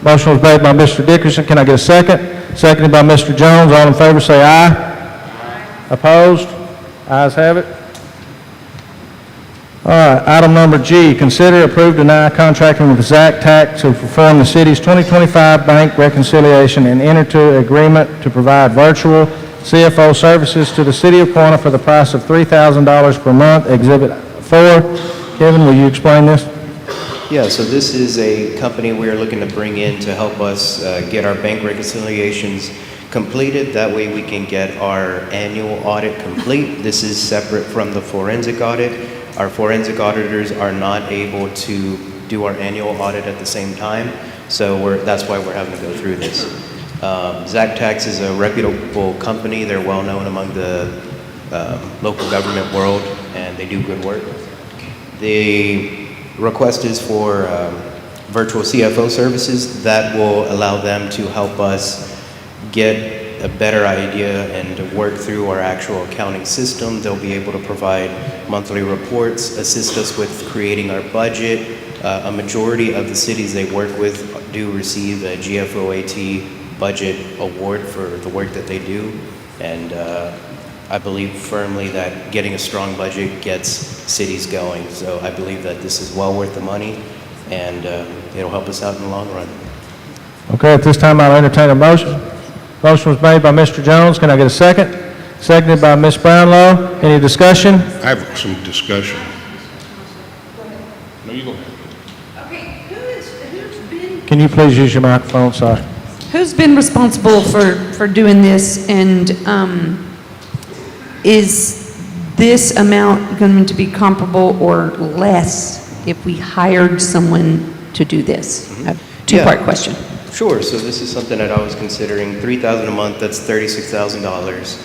was made by Mr. Dickerson. Can I get a second? Seconded by Mr. Jones. All in favor say aye. Aye. Opposed? Ayes have it. All right, item number G, consider approve deny contracting with Zach Tack to perform the city's 2025 bank reconciliation and enter to agreement to provide virtual CFO services to the city of Quanah for the price of $3,000 per month. Exhibit 4. Kevin, will you explain this? Yeah, so this is a company we are looking to bring in to help us get our bank reconciliations completed. That way we can get our annual audit complete. This is separate from the forensic audit. Our forensic auditors are not able to do our annual audit at the same time, so that's why we're having to go through this. Zach Tax is a reputable company. They're well known among the local government world, and they do good work. The request is for virtual CFO services that will allow them to help us get a better idea and to work through our actual accounting system. They'll be able to provide monthly reports, assist us with creating our budget. A majority of the cities they work with do receive a GFOAT budget award for the work that they do. And I believe firmly that getting a strong budget gets cities going. So I believe that this is well worth the money, and it'll help us out in the long run. Okay, at this time, I'll entertain a motion. Motion was made by Mr. Jones. Can I get a second? Seconded by Ms. Brownlow. Any discussion? I have some discussion. No, you go ahead. Okay, who's been? Can you please use your microphone? Sorry. Who's been responsible for doing this, and is this amount going to be comparable or less if we hired someone to do this? I have a two-part question. Sure. So this is something that I was considering. $3,000 a month. That's $36,000.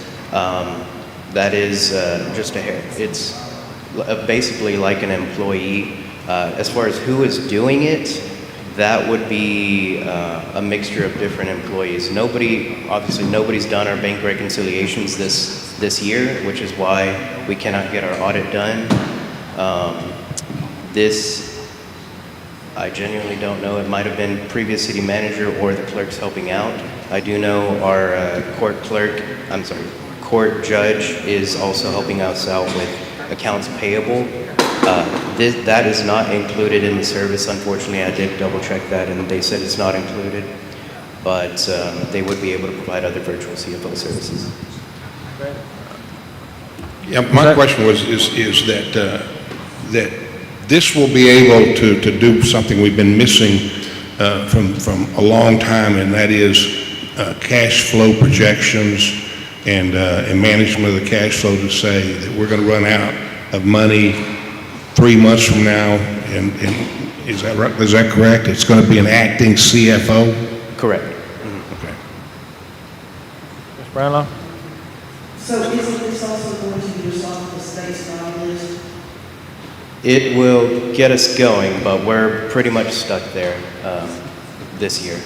That is just a hair. It's basically like an employee. As far as who is doing it, that would be a mixture of different employees. Obviously, nobody's done our bank reconciliations this year, which is why we cannot get our audit done. I genuinely don't know. It might have been previous city manager or the clerks helping out. I do know our court judge is also helping us out with accounts payable. That is not included in the service, unfortunately. I did double check that, and they said it's not included, but they would be able to provide other virtual CFO services. Yeah, my question is that, that this will be able to do something we've been missing from a long time, and that is cash flow projections and management of the cash flow, to say that we're going to run out of money 3 months from now, and is that right? Is that correct? It's going to be an acting CFO? Correct. Okay. Ms. Brownlow? So isn't this also going to use off the state's naughty list? It will get us going, but we're pretty much stuck there this year.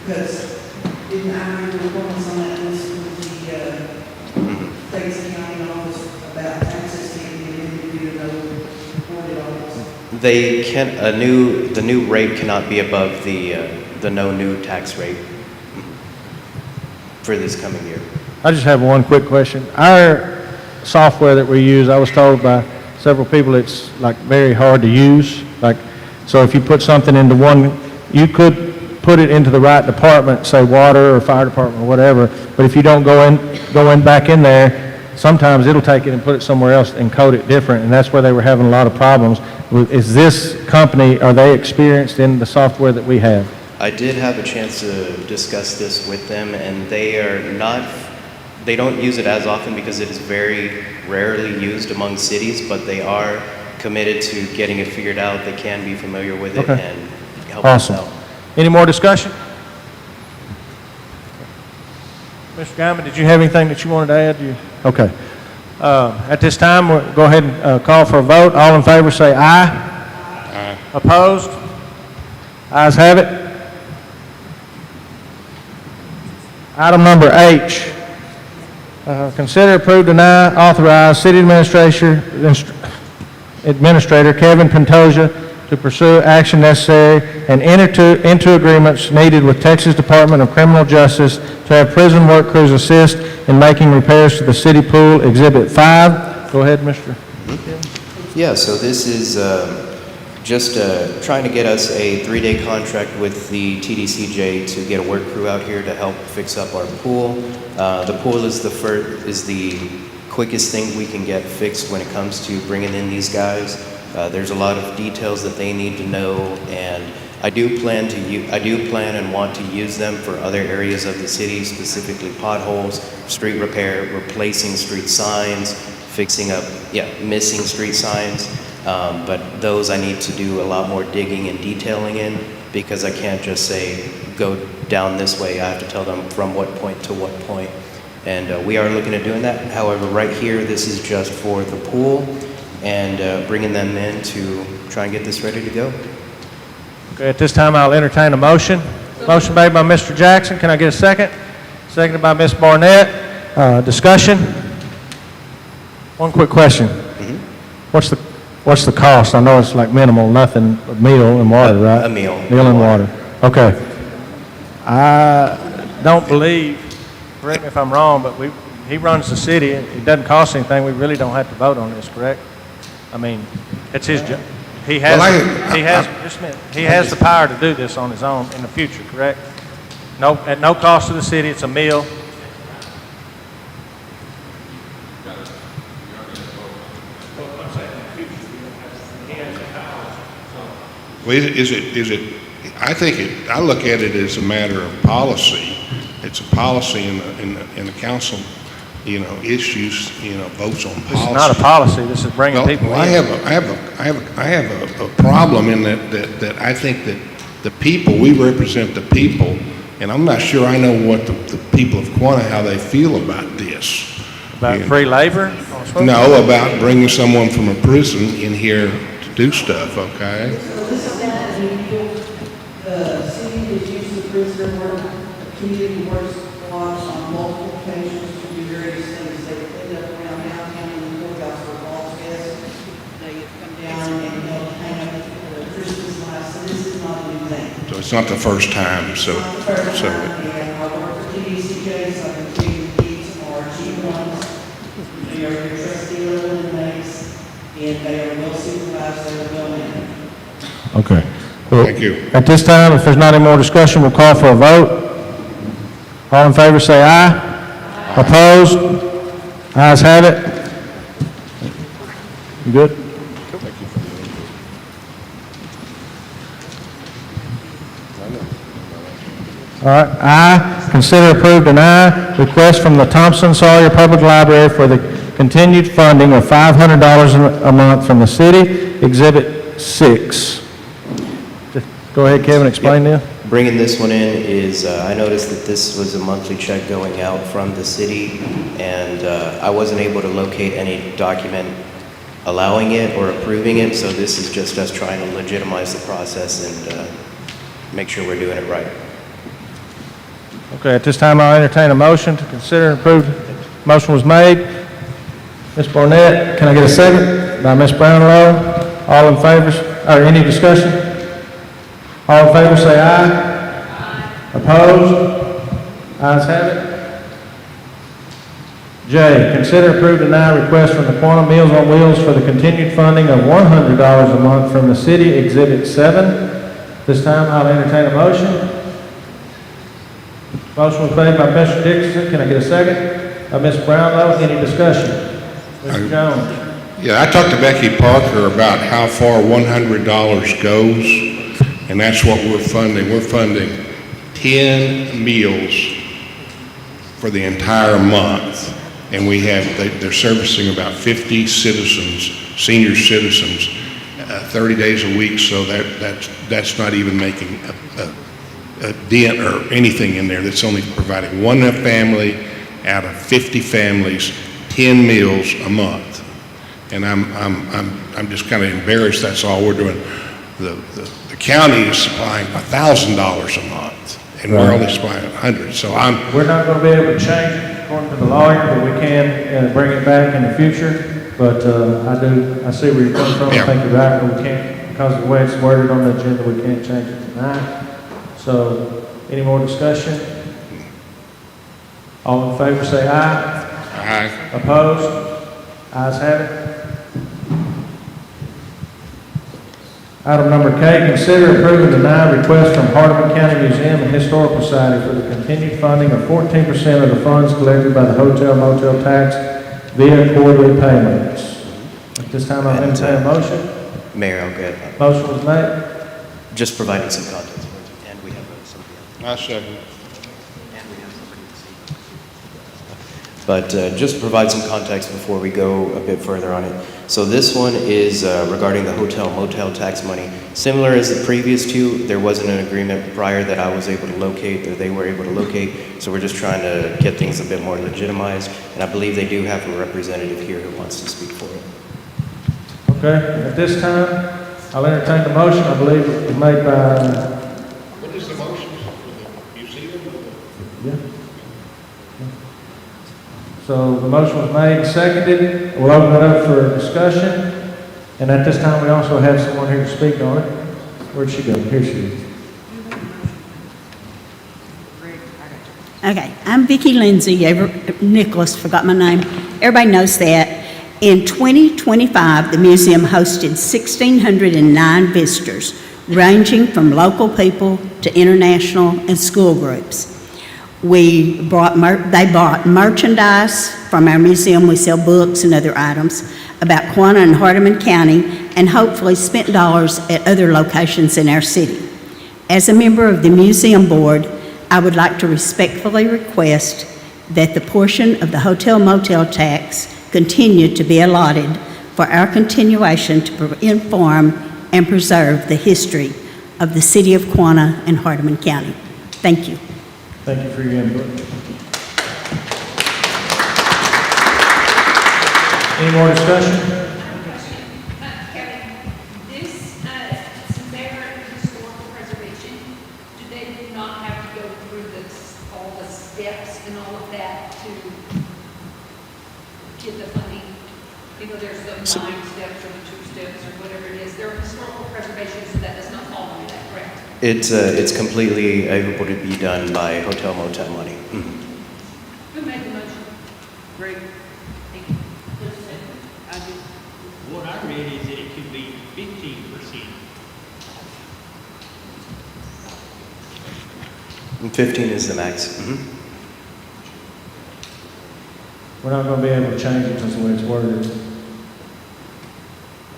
Because didn't I read the reports on that list with the state's accounting office about taxes can't be amended due to no reported audits? They can, the new rate cannot be above the no new tax rate for this coming year. I just have one quick question. Our software that we use, I was told by several people, it's like very hard to use. Like, so if you put something into one, you could put it into the right department, say water or fire department or whatever, but if you don't go in back in there, sometimes it'll take it and put it somewhere else and code it different, and that's where they were having a lot of problems. Is this company, are they experienced in the software that we have? I did have a chance to discuss this with them, and they don't use it as often because it is very rarely used among cities, but they are committed to getting it figured out. They can be familiar with it and help us out. Any more discussion? Mr. Guyman, did you have anything that you wanted to add? Okay. At this time, we'll go ahead and call for a vote. All in favor say aye. Aye. Opposed? Ayes have it. Item number H. Consider, approve, deny, authorize city administrator Kevin Pantoja to pursue action necessary and enter into agreements needed with Texas Department of Criminal Justice to have prison work crews assist in making repairs to the city pool, Exhibit 5. Go ahead, Mr. Yeah, so this is just trying to get us a 3-day contract with the TDCJ to get a work crew out here to help fix up our pool. The pool is the quickest thing we can get fixed when it comes to bringing in these guys. There's a lot of details that they need to know, and I do plan and want to use them for other areas of the city, specifically potholes, street repair, replacing street signs, fixing up, missing street signs. But those I need to do a lot more digging and detailing in, because I can't just say, go down this way. I have to tell them from what point to what point. And we are looking at doing that. However, right here, this is just for the pool and bringing them in to try and get this ready to go. Okay, at this time, I'll entertain a motion. Motion made by Mr. Jackson. Can I get a second? Seconded by Ms. Barnett. Discussion? One quick question. What's the cost? I know it's like minimal, nothing, a meal and water, right? A meal. Meal and water. Okay. I don't believe, correct me if I'm wrong, but he runs the city. It doesn't cost anything. We really don't have to vote on this, correct? I mean, it's his job. He has the power to do this on his own in the future, correct? No, at no cost to the city. It's a meal. Well, I look at it as a matter of policy. It's a policy in the council, issues, votes on policy. This is not a policy. This is bringing people in. I have a problem in that I think that the people, we represent the people, and I'm not sure I know what the people of Quanah, how they feel about this. About free labor? No, about bringing someone from a prison in here to do stuff, okay? So this is that the city has used the prisoner work, community works blocks on multiple occasions to do various things. They've cleaned up around downtown in the courthouse for Falls Fest. They come down and they'll hang up the Christmas lights, so this is not a new thing. So it's not the first time, so. Not the first time, and I work for TDCJ, so I can see the deeds or G1s. They are your trustee level inmates, If they are well supervised, they are well managed. Okay. Well, Thank you. at this time, if there's not any more discussion, we'll call for a vote. All in favor, say aye. Opposed? Ayes have it. You good? All right, I consider approved and I request from the Thompson Sawyer Public Library for the continued funding of $500 a month from the city, Exhibit 6. Go ahead, Kevin, explain this. Bringing this one in is, I noticed that this was a monthly check going out from the city, and I wasn't able to locate any document allowing it or approving it, so this is just us trying to legitimize the process and make sure we're doing it right. Okay, at this time, I'll entertain a motion to consider and approve. Motion was made. Ms. Barnett, can I get a second? By Ms. Brownlow. All in favor, or any discussion? All in favor, say aye. Aye. Opposed? Ayes have it. J, consider approve deny request from the Quanah Meals on Wheels for the continued funding of $100 a month from the city, Exhibit 7. This time, I'll entertain a motion. Motion was made by Mr. Dixon. Can I get a second? By Ms. Brownlow. Any discussion? Mr. Jones. Yeah, I talked to Becky Parker about how far $100 goes, and that's what we're funding. We're funding 10 meals for the entire month, and they're servicing about 50 citizens, senior citizens, 30 days a week, so that's not even making a dent or anything in there. That's only providing one family out of 50 families 10 meals a month, and I'm just kind of embarrassed. That's all we're doing. The county is supplying $1,000 a month, and we're only supplying $100. So We're not going to be able to change it according to the lawyer, but we can bring it back in the future. But I see where you're coming from. Yeah. I think you're right, but we can't, because of the way it's worded on the agenda, we can't change it tonight. So, any more discussion? All in favor, say aye. Aye. Opposed? Ayes have it. Item number K, consider approving the deny request from Hardeman County Museum and Historical Society for the continued funding of 14% of the funds collected by the hotel motel tax via quarterly payments. At this time, I'll entertain a motion. Mayor, I'll go ahead. Motion was made. Just providing some context. And we have somebody else. I second. But just to provide some context before we go a bit further on it. So this one is regarding the hotel motel tax money. Similar as the previous two, there wasn't an agreement prior that I was able to locate, or they were able to locate. So we're just trying to get things a bit more legitimized. And I believe they do have a representative here who wants to speak for it. Okay, at this time, I'll entertain the motion. I believe it was made by... What is the motion for the museum? Yeah. So the motion was made, seconded. We'll open it up for discussion. And at this time, we also have someone here to speak on it. Where'd she go? Here she is. Okay, I'm Vicki Lindsay. Nicholas forgot my name. Everybody knows that. In 2025, the museum hosted 1,609 visitors, ranging from local people to international and school groups. They bought merchandise from our museum. We sell books and other items about Quanah and Hardeman County, and hopefully spent dollars at other locations in our city. As a member of the museum board, I would like to respectfully request that the portion of the hotel motel tax continue to be allotted for our continuation to inform and preserve the history of the city of Quanah and Hardeman County. Thank you. Thank you for your input. Any more discussion? Kevin, this, since they are historical preservation, do they not have to go through all the steps and all of that to get the funding? You know, there's the 9 steps or the 2 steps or whatever it is. They're historical preservation, so that does not fall under that, correct? It's completely able to be done by hotel motel money. Who made the motion? Greg. Thank you. What I read And 15 is the max. We're not going to be able to change it just the way it's worded.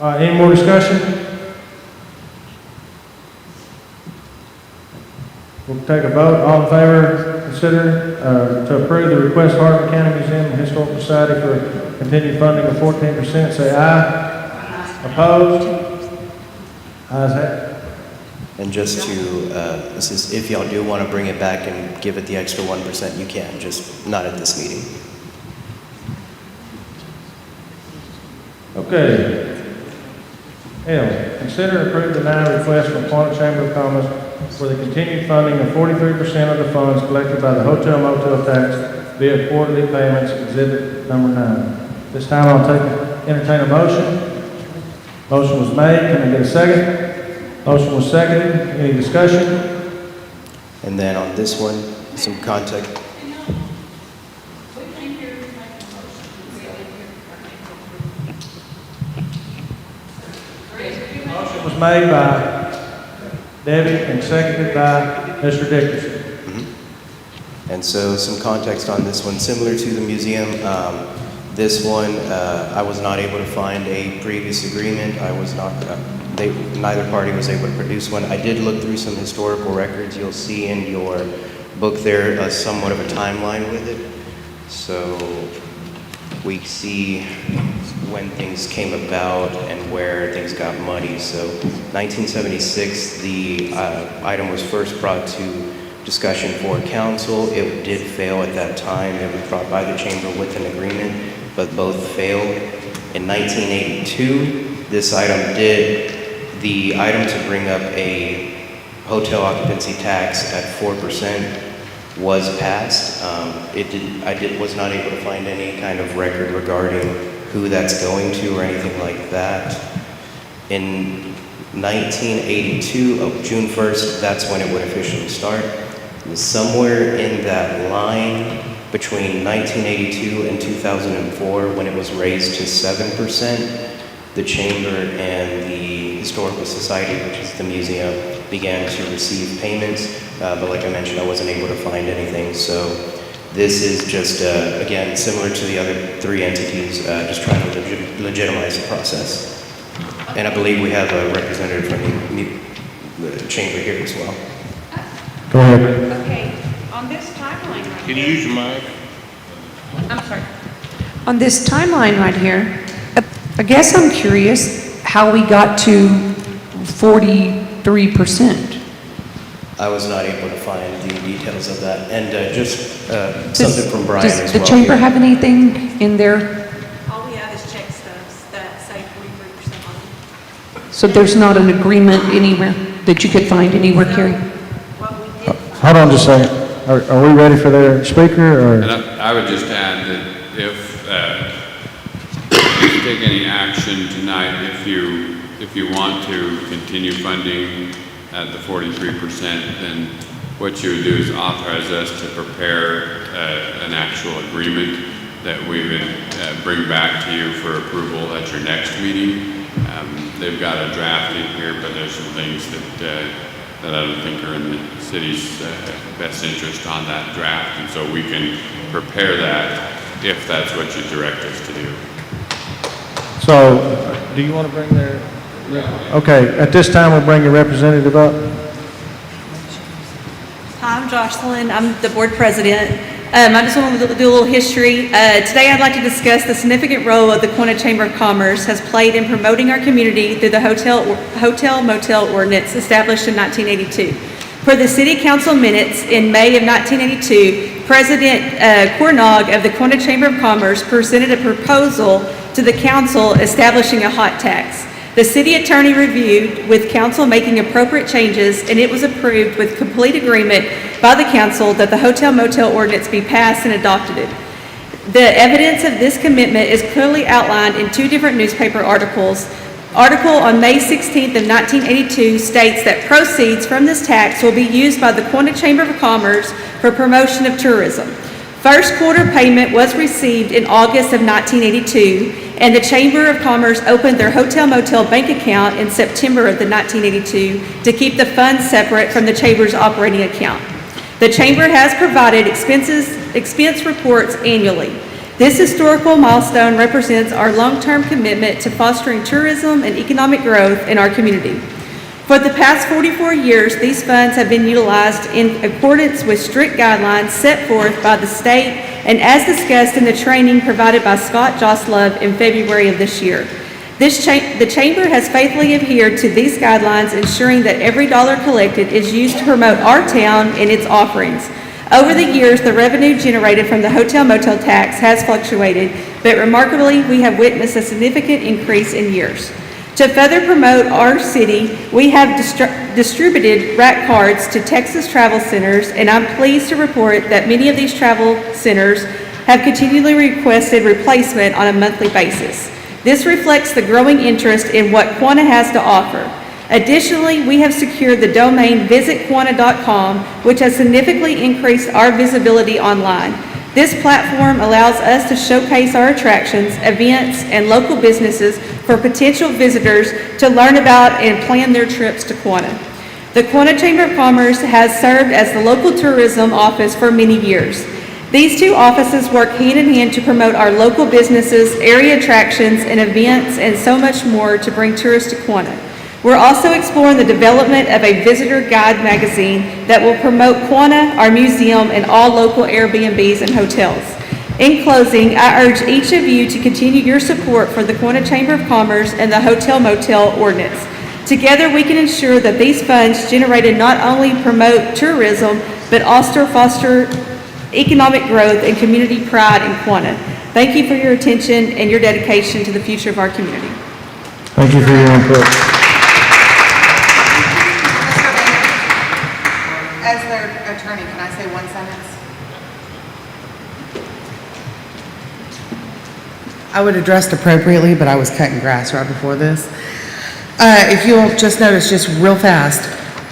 All right, any more discussion? We'll take a vote. All in favor, consider to approve the request of Hardin County Museum and Historical Society for continued funding of 14%, say aye. Opposed? Ayes have it. And just to, this is, if y'all do want to bring it back and give it the extra 1%, you can, just not at this meeting. Okay. L, consider and approve the deny request from Quanah Chamber of Commerce for the continued funding of 43% of the funds collected by the hotel motel tax via quarterly payments, exhibit number 9. This time I'll entertain a motion. Motion was made. Can I get a second? Motion was seconded. Any discussion? And then on this one, some context. Motion was made by Debbie and seconded by Mr. Dickerson. And so some context on this one, similar to the museum. This one, I was not able to find a previous agreement. I was not, neither party was able to produce one. I did look through some historical records. You'll see in your book there somewhat of a timeline with it. So we see when things came about and where things got muddy. So 1976, the item was first brought to discussion for council. It did fail at that time. It was brought by the chamber with an agreement, but both failed. In 1982, this item the item to bring up a hotel occupancy tax at 4% was passed. I was not able to find any kind of record regarding who that's going to or anything like that. In 1982, June 1st, that's when it would officially start. Somewhere in that line between 1982 and 2004, when it was raised to 7%, the chamber and the Historical Society, which is the museum, began to receive payments. But like I mentioned, I wasn't able to find anything. So this is just, again, similar to the other three entities, just trying to legitimize the process. And I believe we have a representative from the chamber here as well. Go ahead. Okay, on this timeline right Can you use your mic? I'm sorry. On this timeline right here, I guess I'm curious how we got to 43%. I was not able to find the details of that. And just something from Brian as well. Does the chamber have anything in there? All we have is check stubs that say 43% on them. So there's not an agreement anywhere that you could find anywhere, Carrie? Hold on just a second. Are we ready for their speaker? Or? And I would just add that if you take any action tonight, if you want to continue funding at the 43%, then what you would do is authorize us to prepare an actual agreement that we would bring back to you for approval at your next meeting. They've got a draft in here, but there's some things that I don't think are in the city's best interest on that draft, and so we can prepare that if that's what you direct us to do. So, do you want to bring their... Okay, at this time, we'll bring your representative up. Hi, I'm Jocelyn. I'm the board president. I just want to do a little history. Today I'd like to discuss the significant role of the Quanah Chamber of Commerce has played in promoting our community through the hotel motel ordinance established in 1982. Per the city council minutes in May of 1982, President Quanah of the Quanah Chamber of Commerce presented a proposal to the council establishing a hot tax. The city attorney reviewed with council making appropriate changes, and it was approved with complete agreement by the council that the hotel motel ordinance be passed and adopted. The evidence of this commitment is clearly outlined in two different newspaper articles. Article on May 16th of 1982 states that proceeds from this tax will be used by the Quanah Chamber of Commerce for promotion of tourism. First quarter payment was received in August of 1982, and the Chamber of Commerce opened their hotel motel bank account in September of the 1982 to keep the funds separate from the Chamber's operating account. The Chamber has provided expense reports annually. This historical milestone represents our long-term commitment to fostering tourism and economic growth in our community. For the past 44 years, these funds have been utilized in accordance with strict guidelines set forth by the state and as discussed in the training provided by Scott Joslove in February of this year. The Chamber has faithfully adhered to these guidelines, ensuring that every dollar collected is used to promote our town and its offerings. Over the years, the revenue generated from the hotel motel tax has fluctuated, but remarkably, we have witnessed a significant increase in years. To further promote our city, we have distributed rack cards to Texas travel centers, and I'm pleased to report that many of these travel centers have continually requested replacement on a monthly basis. This reflects the growing interest in what Quanah has to offer. Additionally, we have secured the domain visitquanah.com, which has significantly increased our visibility online. This platform allows us to showcase our attractions, events, and local businesses for potential visitors to learn about and plan their trips to Quanah. The Quanah Chamber of Commerce has served as the local tourism office for many years. These two offices work hand in hand to promote our local businesses, area attractions, and events, and so much more to bring tourists to Quanah. We're also exploring the development of a visitor guide magazine that will promote Quanah, our museum, and all local Airbnbs and hotels. In closing, I urge each of you to continue your support for the Quanah Chamber of Commerce and the Hotel Motel Ordinance. Together, we can ensure that these funds generated not only promote tourism, but also foster economic growth and community pride in Quanah. Thank you for your attention and your dedication to the future of our community. Thank you for your input. As their attorney, can I say one sentence? I would address appropriately, but I was cutting grass right before this. If you'll just notice, just real fast,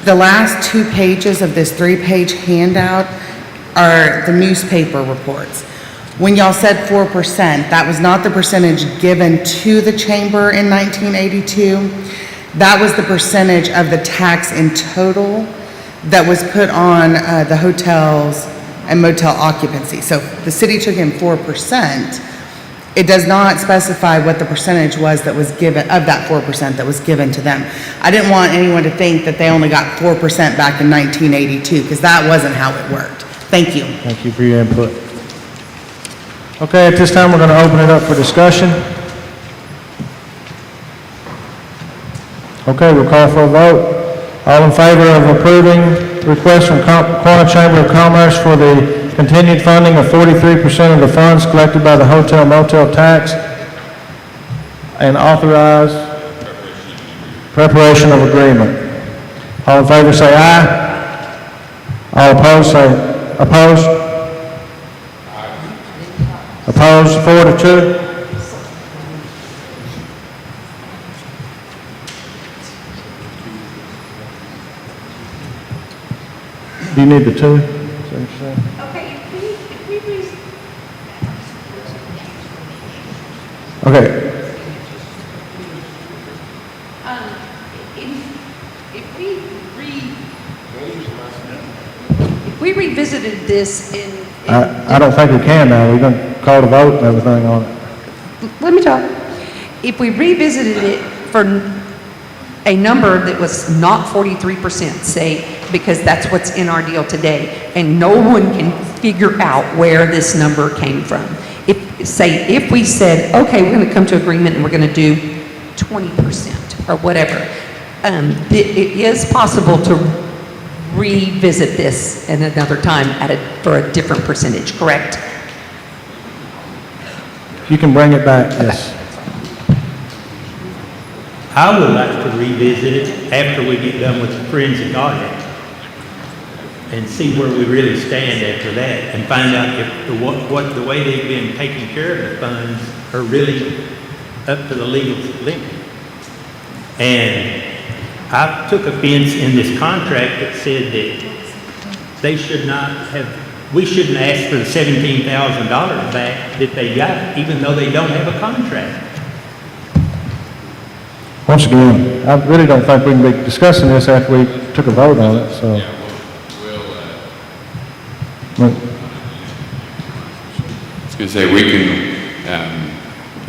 the last 2 pages of this 3-page handout are the newspaper reports. When y'all said 4%, that was not the percentage given to the chamber in 1982. That was the percentage of the tax in total that was put on the hotels and motel occupancy. So the city took in 4%. It does not specify what the percentage was that was given, of that 4% that was given to them. I didn't want anyone to think that they only got 4% back in 1982, because that wasn't how it worked. Thank you. Thank you for your input. Okay, at this time, we're going to open it up for discussion. Okay, we'll call for a vote. All in favor of approving request from Quanah Chamber of Commerce for the continued funding of 43% of the funds collected by the hotel motel tax and authorize preparation of agreement. All in favor say aye. All opposed say opposed. Opposed, 4-2. Do you need the 2? Is that what you're saying? Okay, if we Okay. If we revisited this in I don't think we can now. We're going to call the vote and everything on it. Let me talk. If we revisited it for a number that was not 43%, say, because that's what's in our deal today, and no one can figure out where this number came from. If we said, okay, we're going to come to agreement and we're going to do 20% or whatever, it is possible to revisit this at another time for a different percentage, correct? You can bring it back, yes. I would like to revisit it after we get done with the forensic audit and see where we really stand after that, and find out if the way they've been taking care of the funds are really up to the legal limit. And I took offense in this contract that said that they should not have, we shouldn't ask for the $17,000 back that they got, even though they don't have a contract. Once again, I really don't think we can be discussing this after we took a vote on it, so. was going to say, we can,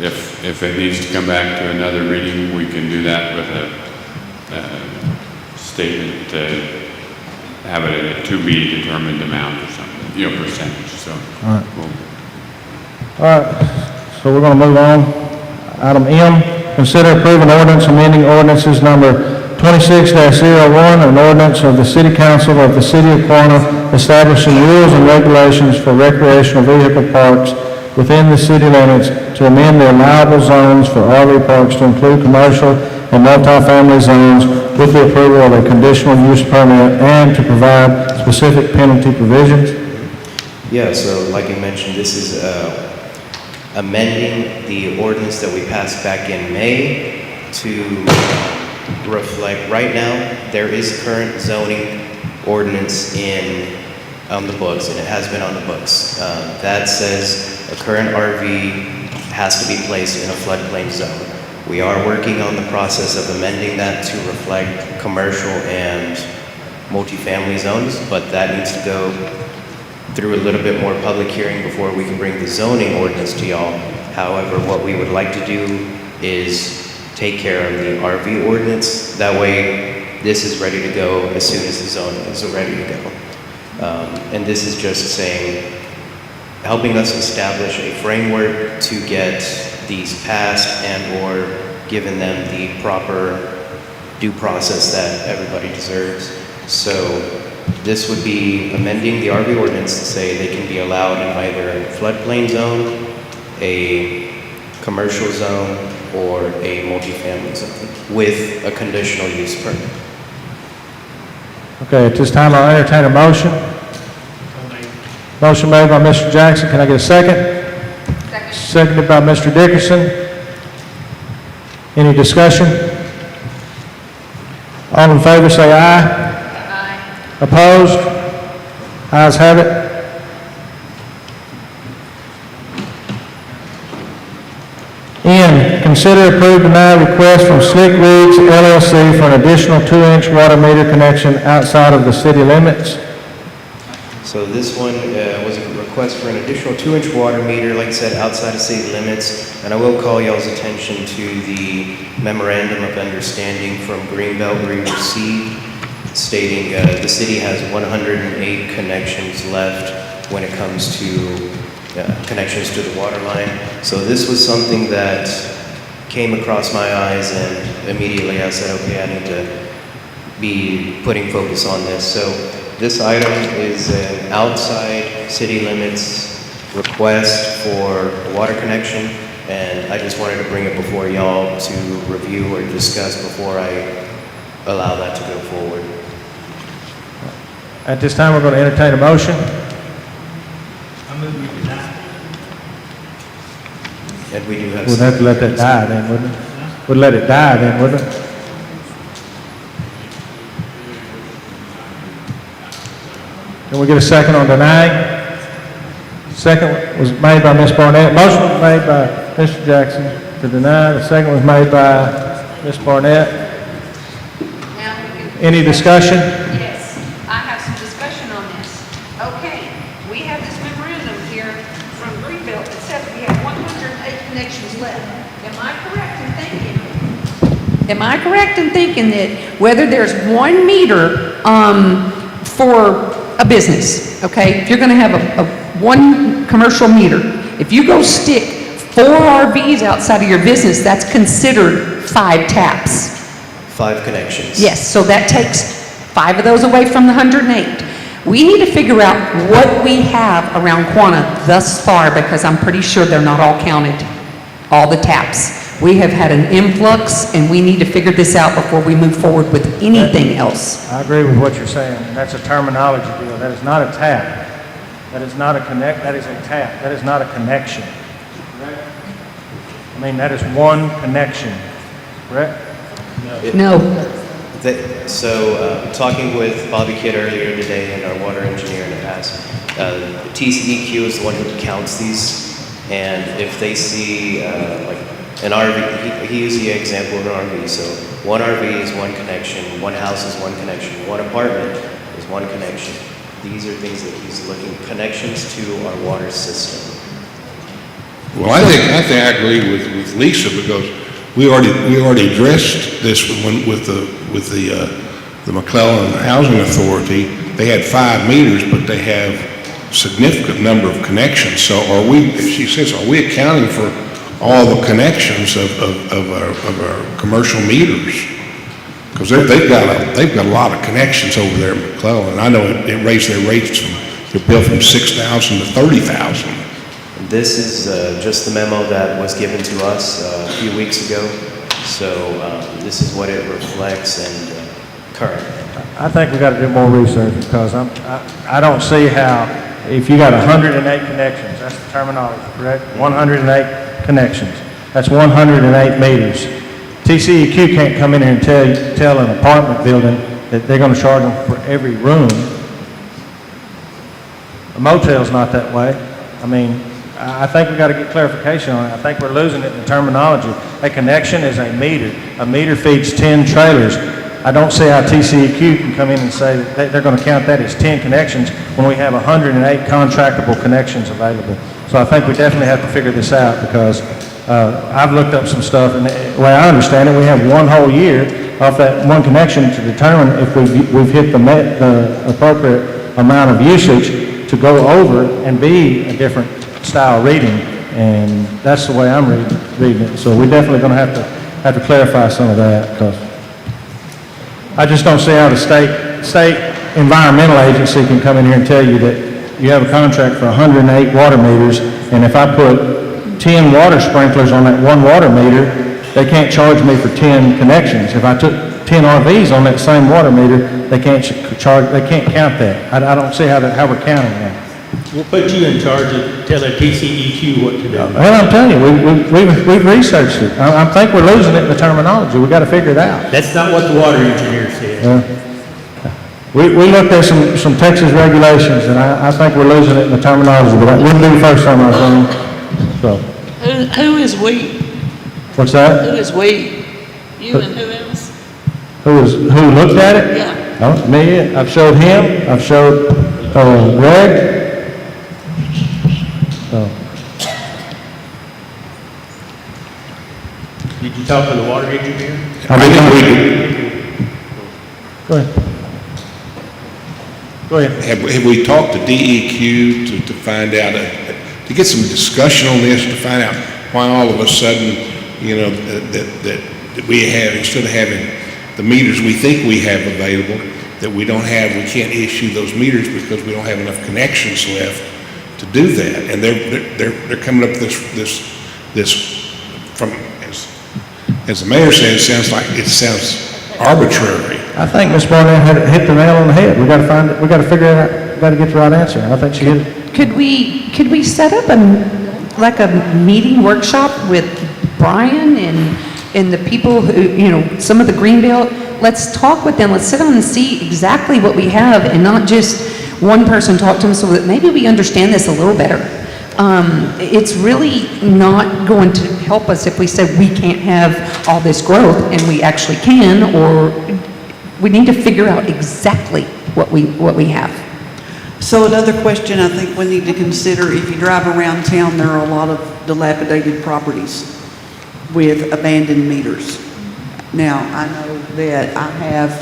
if it needs to come back to another reading, we can do that with a statement to have it at a to be determined amount or something, percentage, so. All right. we'll- All right, so we're going to move on. Item M, consider approving ordinance amending ordinances number 26-01, an ordinance of the City Council of the City of Quanah establishing rules and regulations for recreational vehicle parks within the city limits to amend the allowable zones for RV parks to include commercial and multifamily zones with the approval of a conditional use permit and to provide specific penalty provisions. Yeah, so like you mentioned, this is amending the ordinance that we passed back in May to reflect, right now, there is current zoning ordinance on the books, and it has been on the books. That says a current RV has to be placed in a floodplain zone. We are working on the process of amending that to reflect commercial and multifamily zones, but that needs to go through a little bit more public hearing before we can bring the zoning ordinance to y'all. However, what we would like to do is take care of the RV ordinance. That way, this is ready to go as soon as the zoning is ready to go. And this is just saying, helping us establish a framework to get these passed and/or giving them the proper due process that everybody deserves. So this would be amending the RV ordinance to say they can be allowed in either a floodplain zone, a commercial zone, or a multifamily zone with a conditional use permit. Okay, at this time, I'll entertain a motion. Motion made by Mr. Jackson. Can I get a second? Second. Seconded by Mr. Dickerson. Any discussion? All in favor say aye. Aye. Opposed? Ayes have it. N, consider approve deny request from Slick Rigs LLC for an additional 2-inch water meter connection outside of the city limits. So this one was a request for an additional 2-inch water meter, like I said, outside of city limits. And I will call y'all's attention to the memorandum of understanding from Greenbelt we received, stating the city has 108 connections left when it comes to connections to the water line. So this was something that came across my eyes, and immediately I said, okay, I need to be putting focus on this. So this item is an outside city limits request for a water connection, and I just wanted to bring it before y'all to review or discuss before I allow that to go forward. At this time, we're going to entertain a motion. And we do have. We'd have to let that die then, wouldn't it? We'd let it die then, wouldn't it? Can we get a second on denying? Second was made by Ms. Barnett. Motion was made by Mr. Jackson to deny. The second was made by Ms. Barnett. Any discussion? Yes, I have some discussion on this. Okay, we have this memorandum here from Greenbelt that says we have 108 connections left. Am I correct in thinking that Whether there's 1 meter for a business, okay? If you're going to have a 1 commercial meter, if you go stick 4 RVs outside of your business, that's considered 5 taps. 5 connections. Yes, so that takes 5 of those away from the 108. We need to figure out what we have around Quanah thus far, because I'm pretty sure they're not all counted, all the taps. We have had an influx, and we need to figure this out before we move forward with anything else. I agree with what you're saying. That's a terminology deal. That is not a tap. That is not a connect, that is a tap. That is not a connection. Correct? I mean, that is 1 connection, correct? No. So, talking with Bobby Kidd earlier today and our water engineer in the past, TCEQ is the one who counts these, and if they see like an RV, he used the example of an RV, so 1 RV is 1 connection, 1 house is 1 connection, 1 apartment is 1 connection. these are things that he's looking, connections to our water system. Well, I think I agree with Lisa, because we already addressed this with the McClellan Housing Authority. They had 5 meters, but they have significant number of connections. So she says, are we accounting for all the connections of our commercial meters? Because they've got a lot of connections over there at McClellan. I know it raised their rates their bill from $6,000 to $30,000. This is just the memo that was given to us a few weeks ago. So this is what it reflects and current. I think we got to do more research, because I don't see how, if you got 108 connections, that's the terminology, correct? 108 connections. That's 108 meters. TCEQ can't come in here and tell an apartment building that they're going to charge them for every room. A motel's not that way. I mean, I think we got to get clarification on it. I think we're losing it in the terminology. A connection is a meter. A meter feeds 10 trailers. I don't see how TCEQ can come in and say that they're going to count that as 10 connections when we have 108 contractable connections available. So I think we definitely have to figure this out, because I've looked up some stuff, and the way I understand it, we have 1 whole year off that one connection to determine if we've hit the appropriate amount of usage to go over and be a different style reading, and that's the way I'm reading it. So we're definitely going to have to clarify some of that, because I just don't see how the state environmental agency can come in here and tell you that you have a contract for 108 water meters, and if I put 10 water sprinklers on that one water meter, they can't charge me for 10 connections. If I took 10 RVs on that same water meter, they can't count that. I don't see how we're counting that. We'll put you in charge of telling TCEQ what to do. Well, I'm telling you, we've researched it. I think we're losing it in the terminology. We've got to figure it out. That's not what the water engineer said. We looked at some Texas regulations, and I think we're losing it in the terminology, but that wouldn't be the first time I've done it. So. Who is we? What's that? Who is we? You and who else? Who looked at it? Yeah. No, me. I've showed him. I've showed Greg. Did you talk to the water engineer? Go ahead. Have we talked to DEQ to find out, to get some discussion on this, to find out why all of a sudden, that we have, instead of having the meters we think we have available, that we can't issue those meters because we don't have enough connections left to do that. And they're coming up with this from, as the mayor said, it sounds arbitrary. I think Ms. Barnett had hit the nail on the head. We got to find it. We got to figure it out. We got to get the right answer. I think she hit it. Could we set up a meeting workshop with Brian and the people who, some of the Greenbelt? Let's talk with them. Let's sit down and see exactly what we have, and not just one person talk to them, so that maybe we understand this a little better. It's really not going to help us if we say we can't have all this growth, and we actually can, or we need to figure out exactly what we have. So another question I think we need to consider, if you drive around town, there are a lot of dilapidated properties with abandoned meters. Now, I know that I have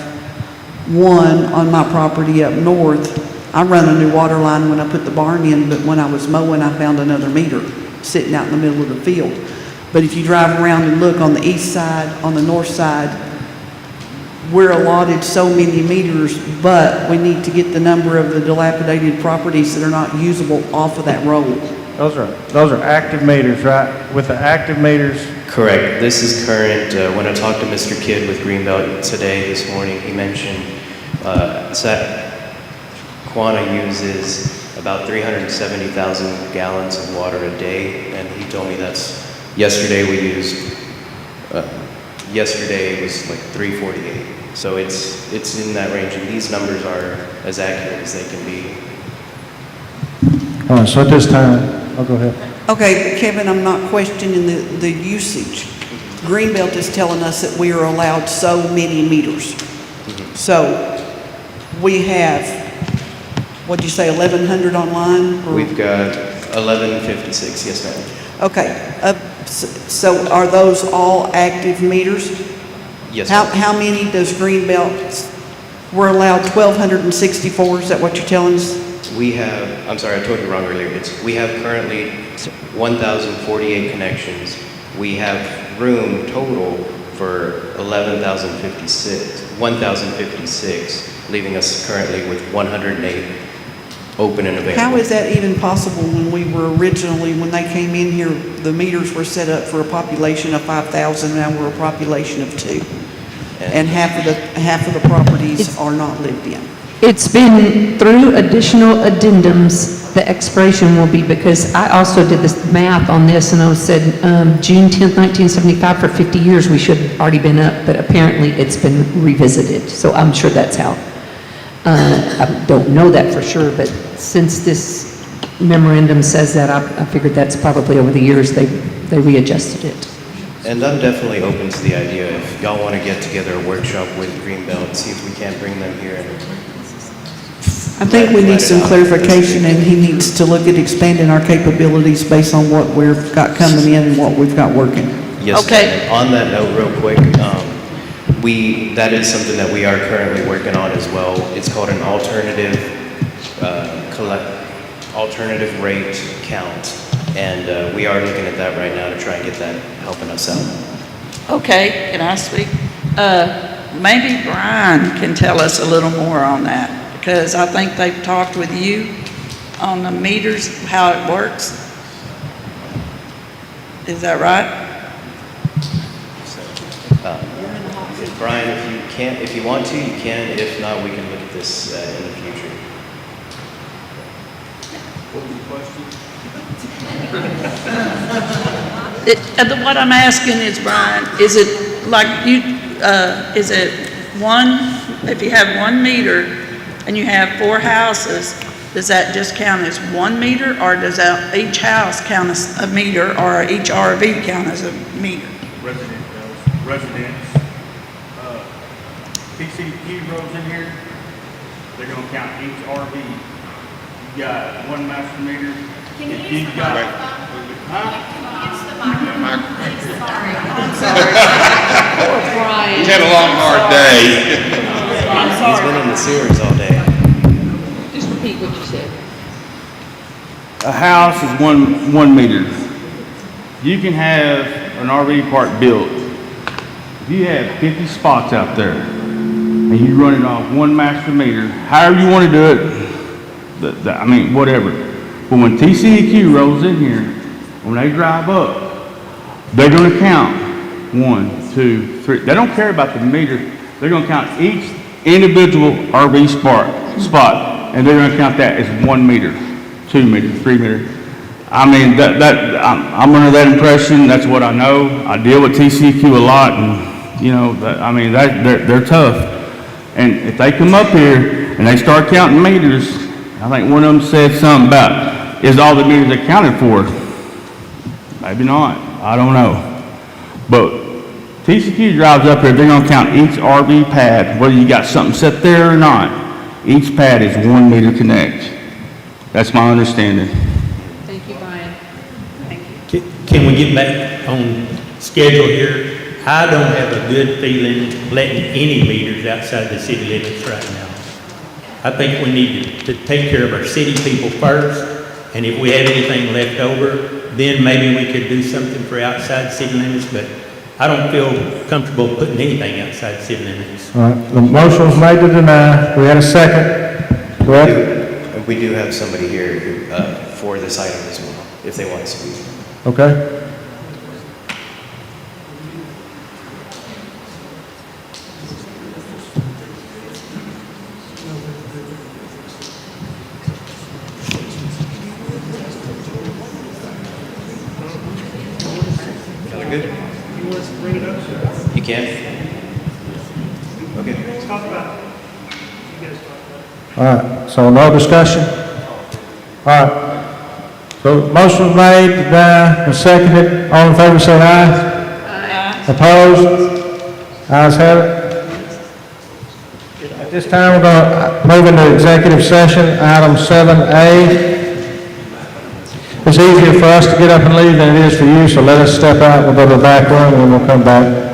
one on my property up north. I run a new water line when I put the barn in, but when I was mowing, I found another meter sitting out in the middle of the field. But if you drive around and look on the east side, on the north side, we're allotted so many meters, but we need to get the number of the dilapidated properties that are not usable off of that road. Those are active meters, right? With the active meters. Correct. This is current. When I talked to Mr. Kidd with Greenbelt today, this morning, he mentioned Quanah uses about 370,000 gallons of water a day, and he told me yesterday it was like 348. So it's in that range, and these numbers are as accurate as they can be. All right, so at this time, I'll go ahead. Okay, Kevin, I'm not questioning the usage. Greenbelt is telling us that we are allowed so many meters. So we have what'd you say, 1,100 online? Or- We've got 1156, yes, ma'am. Okay, so are those all active meters? Yes, How, ma'am. how many does Greenbelt, we're allowed 1,264, is that what you're telling us? We have, I'm sorry, I told you wrong earlier. We have currently 1,048 connections. We have room total for 1,056, leaving us currently with 108 open and available. How is that even possible when we were originally, when they came in here, the meters were set up for a population of 5,000, now we're a population of 2? And half of the properties are not lived in. It's been through additional addendums, the expiration will be, because I also did this math on this, and I said, June 10th, 1975, for 50 years, we should have already been up, but apparently it's been revisited, so I'm sure that's how. I don't know that for sure, but since this memorandum says that, I figured that's probably over the years they readjusted it. And I'm definitely open to the idea, if y'all want to get together a workshop with Greenbelt, see if we can't bring them here. I think we need some clarification, and he needs to look at expanding our capabilities based on what we've got coming in and what we've got working. Yes, Okay. and on that note, real quick, that is something that we are currently working on as well. It's called an alternative rate count, and we are looking at that right now to try and get that helping us out. Okay, can I speak? Maybe Brian can tell us a little more on that, because I think they've talked with you on the meters, how it works. Is that right? Brian, if you want to, you can. If not, we can look at this in the future. What was the question? What I'm asking is, Brian, is it like is it one, if you have 1 meter and you have 4 houses, does that just count as 1 meter, or does each house count as a meter, or each RV count as a meter? Residents. TCQ rows in here, they're gonna count each RV. You got 1 master meter. Can If you use you've the got- microphone? Huh? Use the microphone. Sorry. I'm Poor Brian. He's had a long, hard day. He's been in the sewers all day. Just repeat what you said. A house is one meter. You can have an RV park built. If you have 50 spots out there and you run it off 1 master meter, however you want to do it, I mean, whatever. But when TCEQ rolls in here, when they drive up, they're going to count 1, 2, 3. They don't care about the meter. They're going to count each individual RV spot, and they're going to count that as 1 meter, 2 meter, 3 meter. I mean, I'm under that impression. That's what I know. I deal with TCQ a lot, and you know, they're tough. And if they come up here and they start counting meters, I think one of them said something about, is all the meters accounted for? Maybe not. I don't know. But TCQ drives up here, they're going to count each RV pad, whether you got something set there or not. Each pad is 1 meter connect. That's my understanding. Thank you, Brian. Can we get back on schedule here? I don't have a good feeling letting any meters outside the city limits right now. I think we need to take care of our city people first, and if we have anything left over, then maybe we could do something for outside city limits, but I don't feel comfortable putting anything outside city limits. All right, the motion was made to deny. We had a second. Correct? We do have somebody here for this item as well, if they want to speak. Okay. Y'all are good? You can? Okay. All right, so no discussion? All right. So motion was made, denied, and seconded. All in favor, say aye. Aye. Opposed? Ayes have it. At this time, we're going to move into executive session, item 7A. It's easier for us to get up and leave than it is for you, so let us step out, we'll go to the back room, and then we'll come back.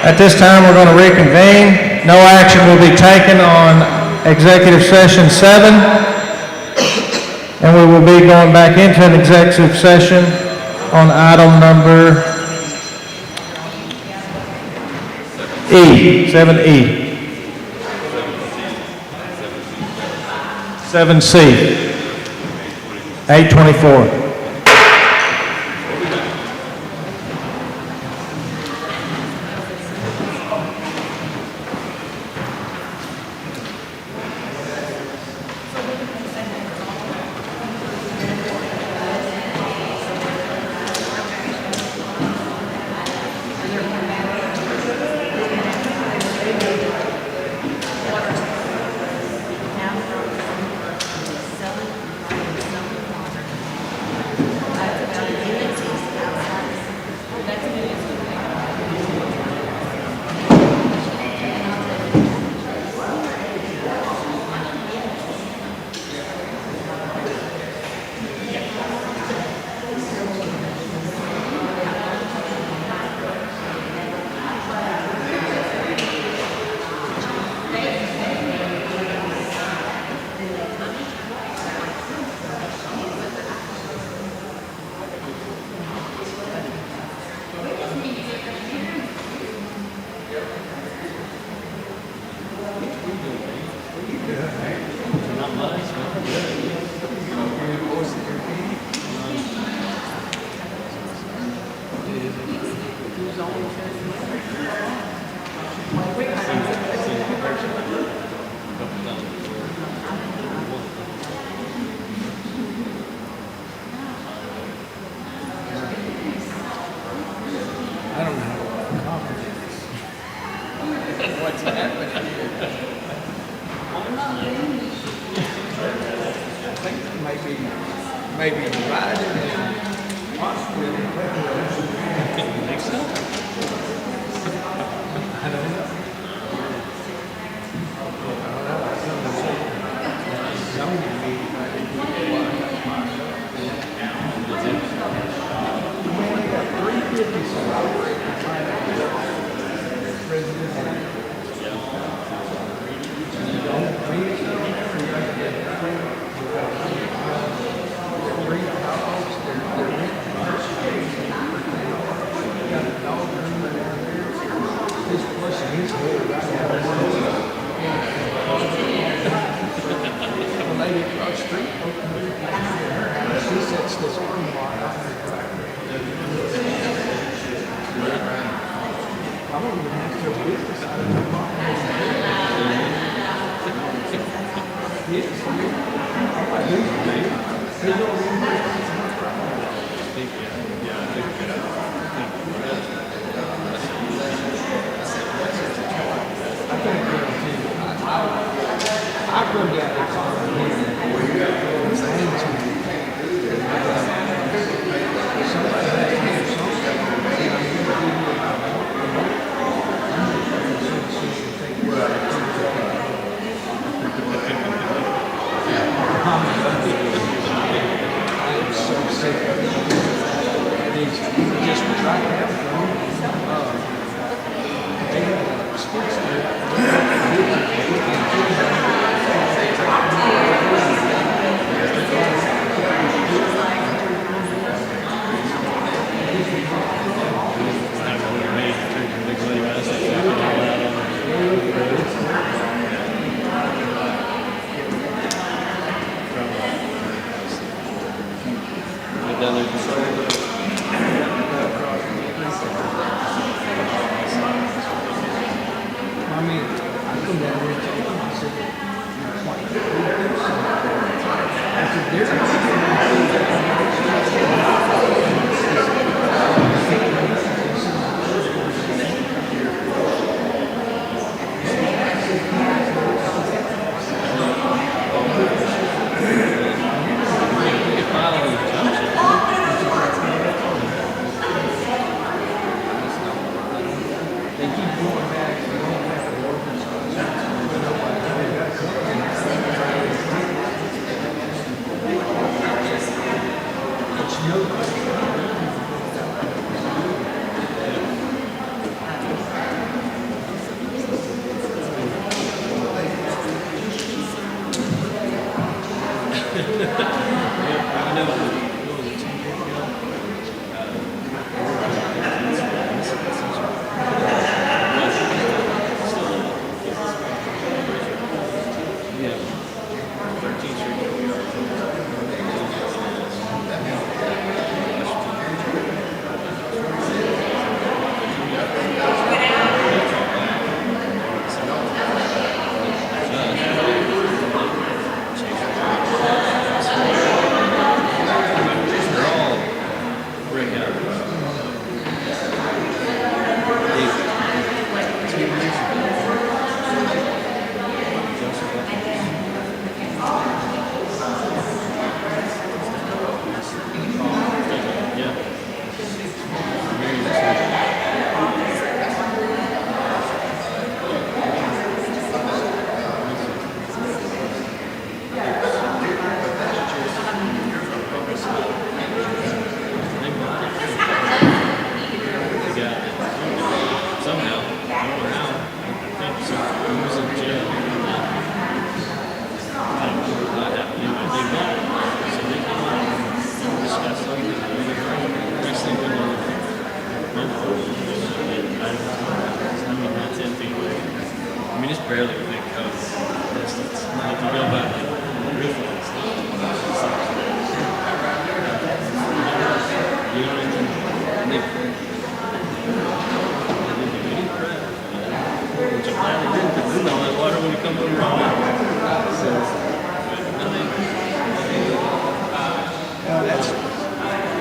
At this time, we're going to reconvene. No action will be taken on executive session 7. And we will be going back into an executive session on item number E, 7E. 7C, 8:24.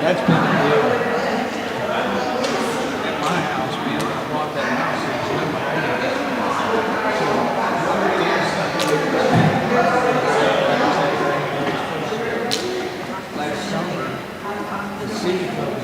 That's been a deal. At my house, man, I bought that house, it was in my last summer, the city comes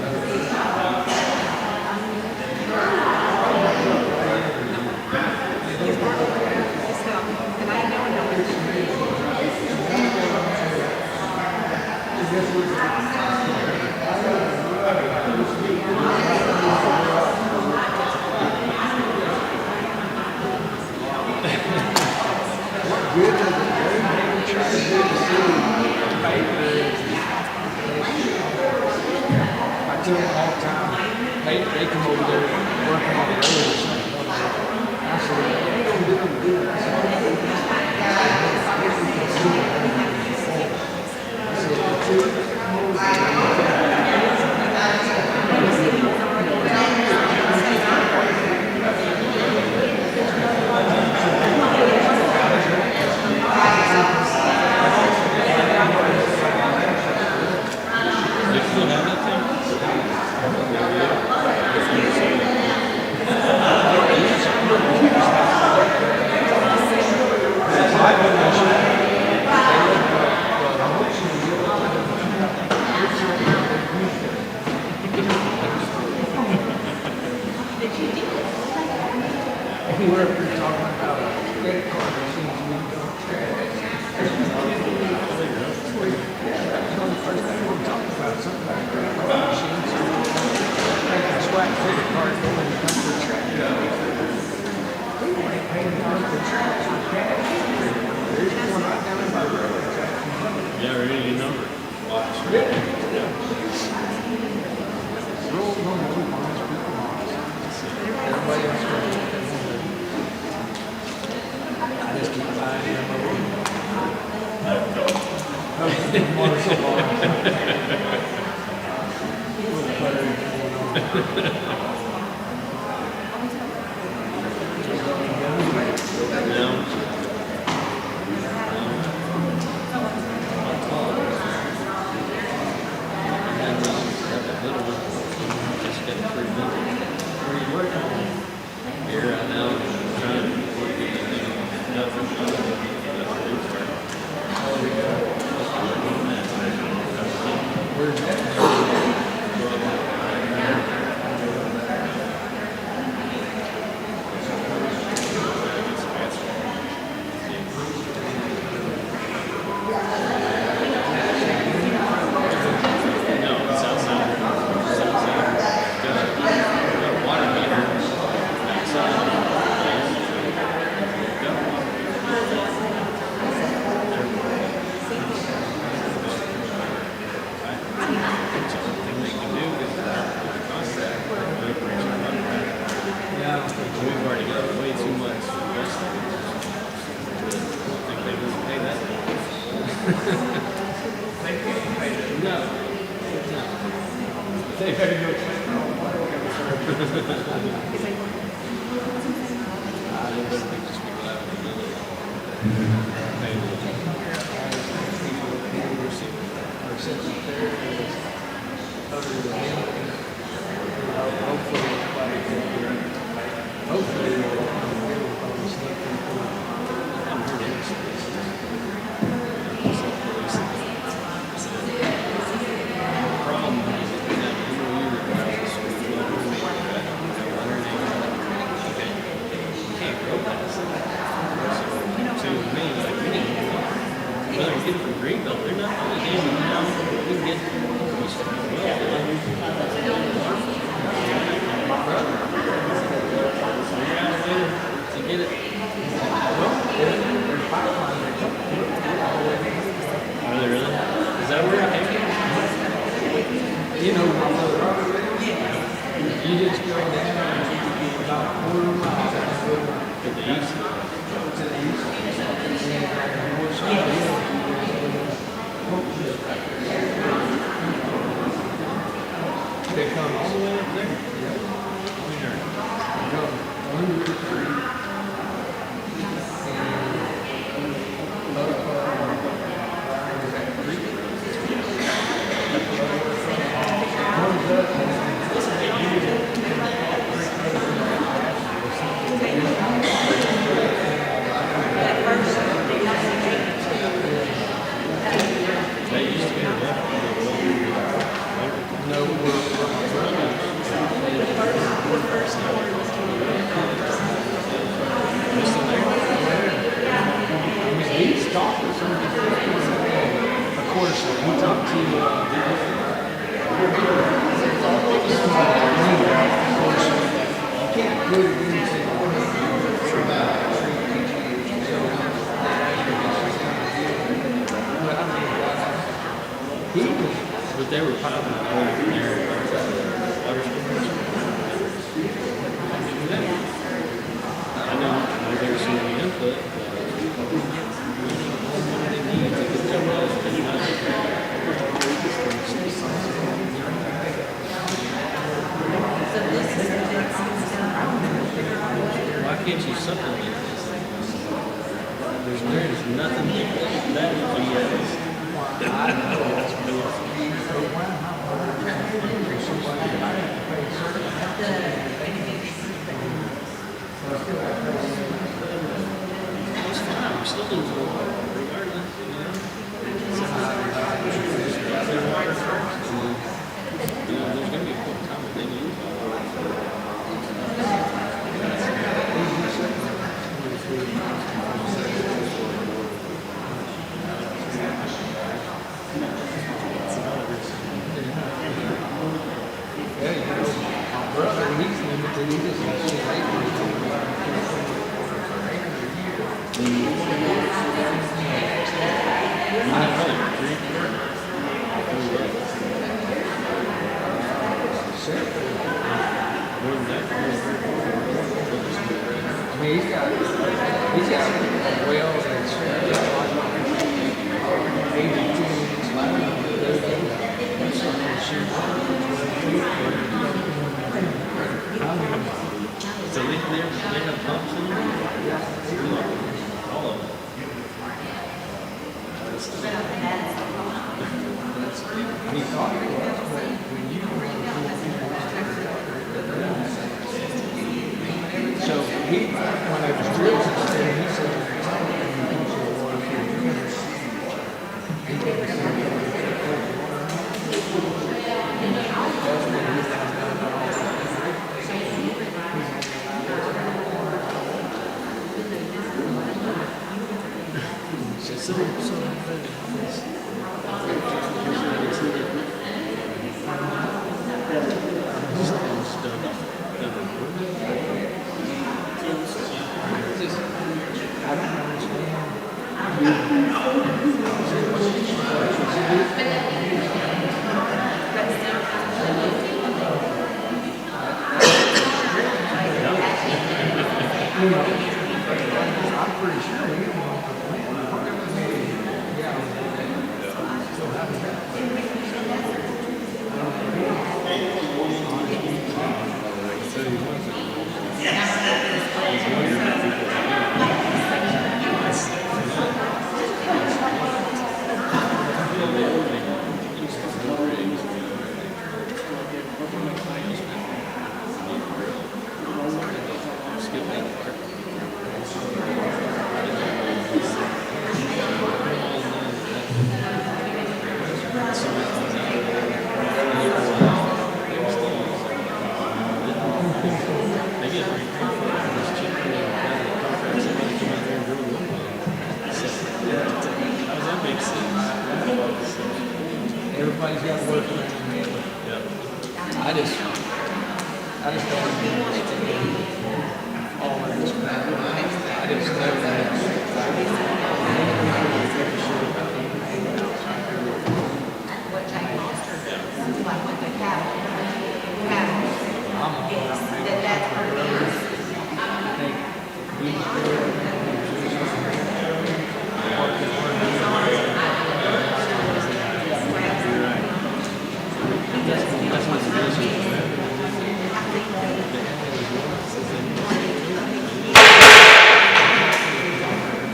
I tell them all the time, they come over there working on the road or something. I we're up here talking about credit card machines. First thing we're talking about, something about credit card machines. Making swipe credit card when you come to track. People ain't paying for tracks with cash. There's one right down in my road. Yeah, ready your number. Watch. Yeah. Rolls on the coupons, people lost. Everybody else goes. I just keep buying them over. But they were popping up over there. I know there's some input, why can't you supplement this? There's nothing that it's fine, we're still losing regardless, there's gonna be a point in time when they lose. So they have pumps in them? All of them. So when I was drilled, he said, I'm pretty sure we didn't want to plan. Yeah. Everybody's got work around here. I just don't want it to be all of this crap. I just know that.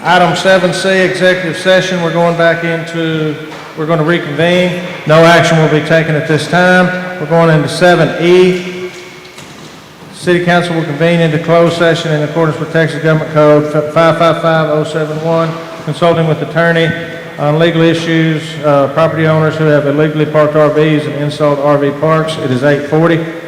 Item 7C, executive session, we're going to reconvene. No action will be taken at this time. We're going into 7E. City Council will convene into closed session in accordance with Texas Government Code 555071, consulting with attorney on legal issues, property owners who have illegally parked RVs and installed RV parks. It is 8:40.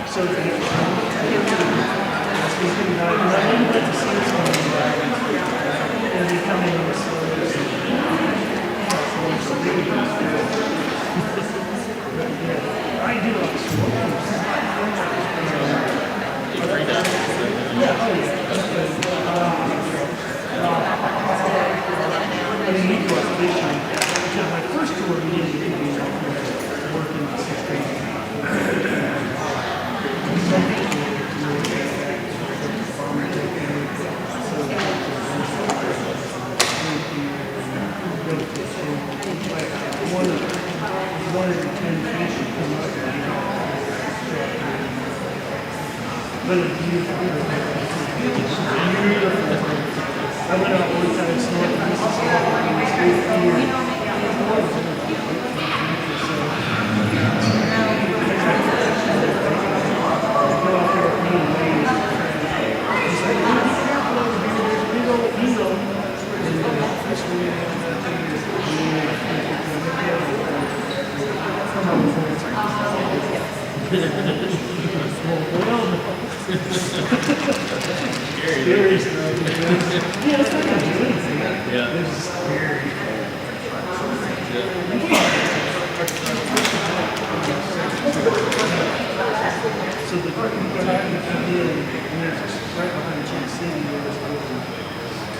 So a unique issue, because my first tour we didn't do working in the 16th. One of the 10 fish come up but it's beautiful. I went out one time snorkeling. Scary stuff. Yeah, it's not gonna do anything. Yeah. It's scary. So the what happened to me, and it's right behind Kansas City, where this building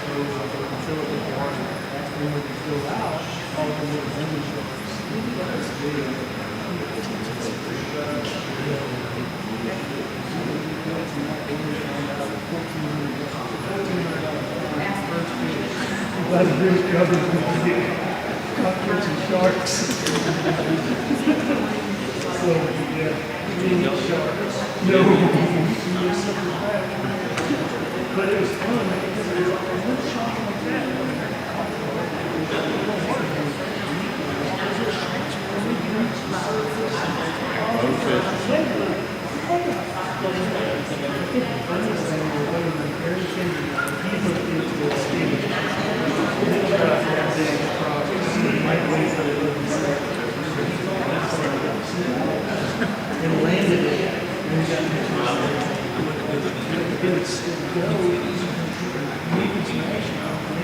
goes up and fill it with water. And when it fills out, all the little lemon sharks. That's big. Glad the bridge covered with cockroaches and sharks. So, yeah, we need sharks. No. But it was fun because it was like a little shark like that. And landed it, and got it's go, you can smash it, and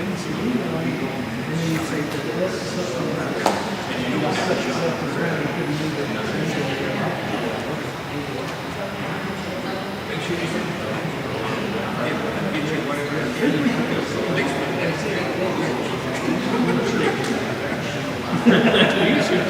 then you say, this is something about it. And you set yourself around, you couldn't move it. You should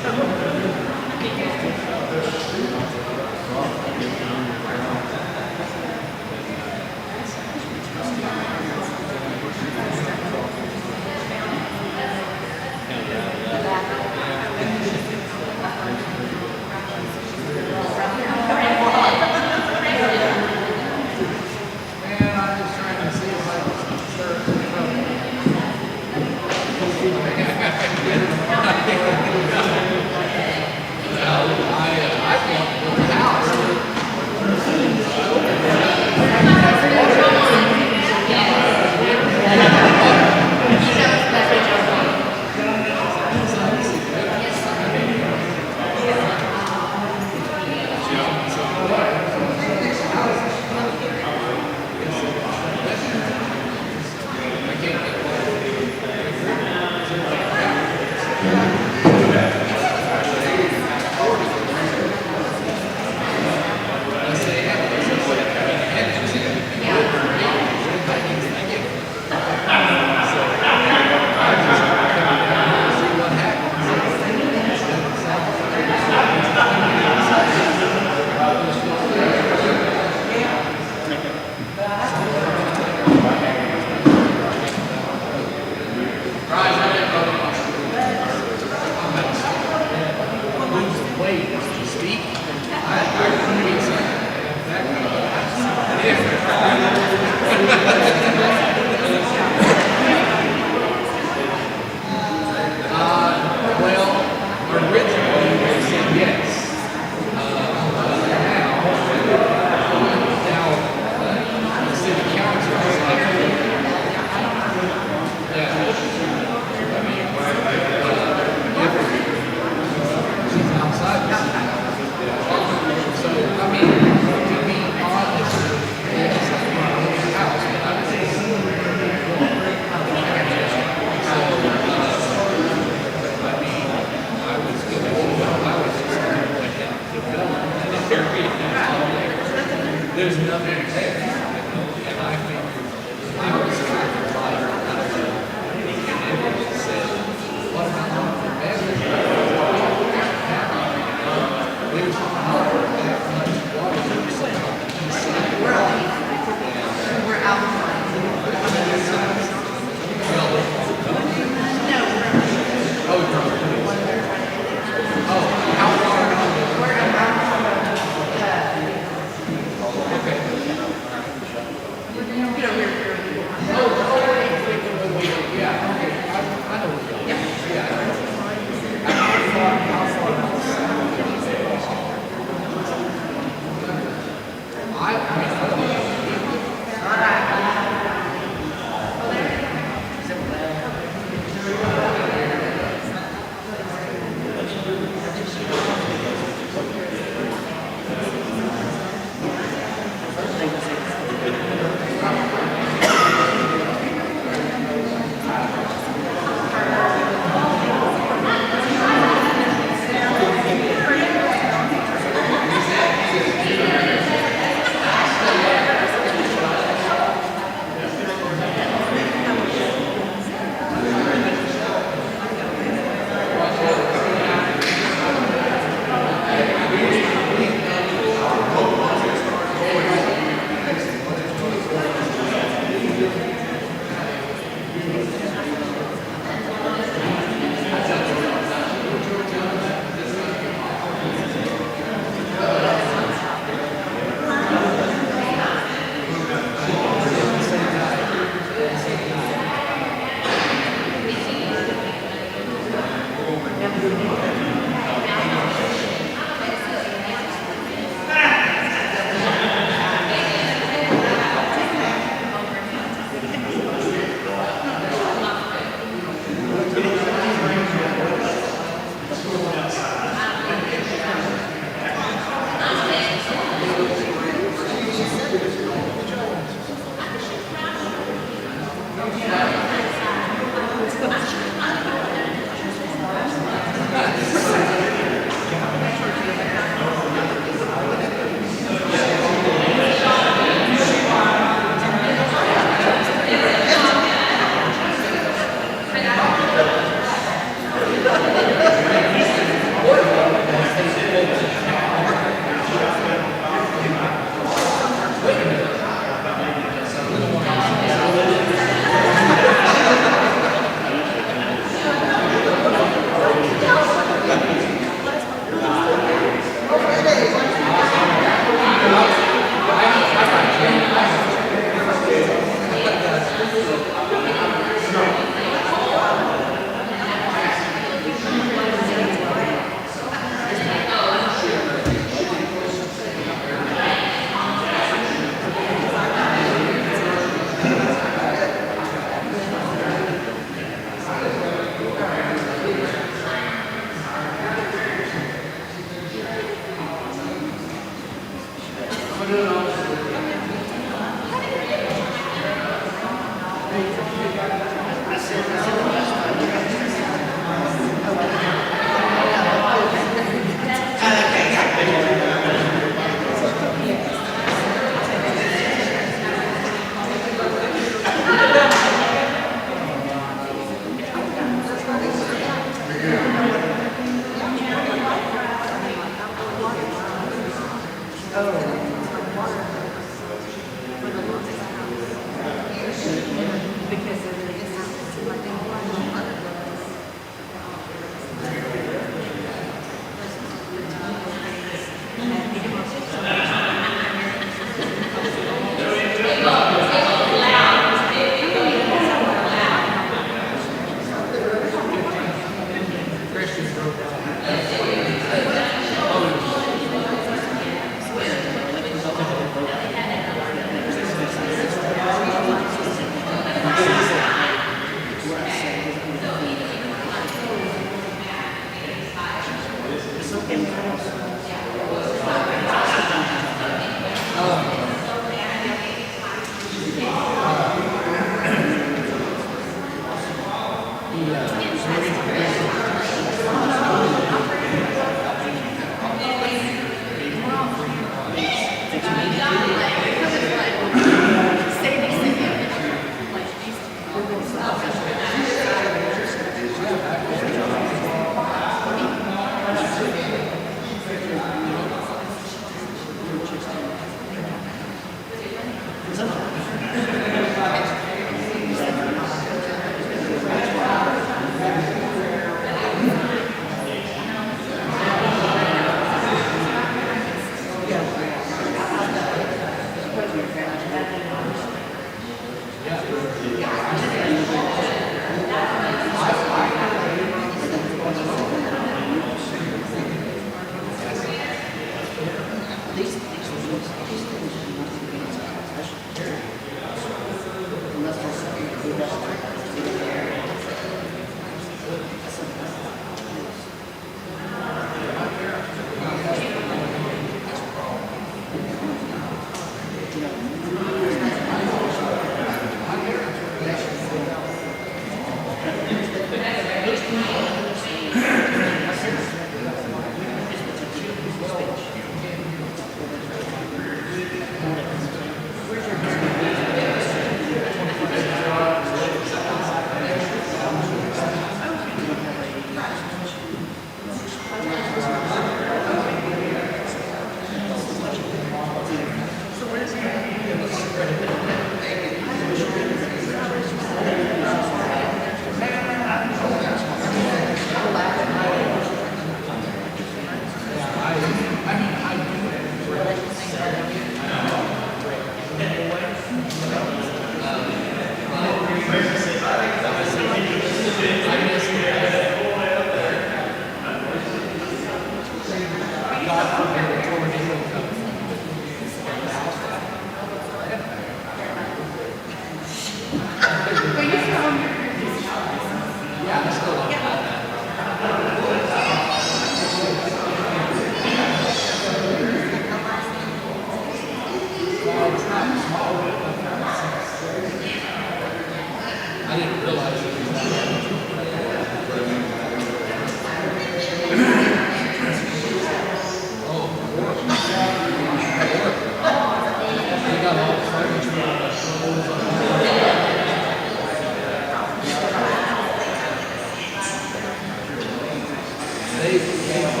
Well,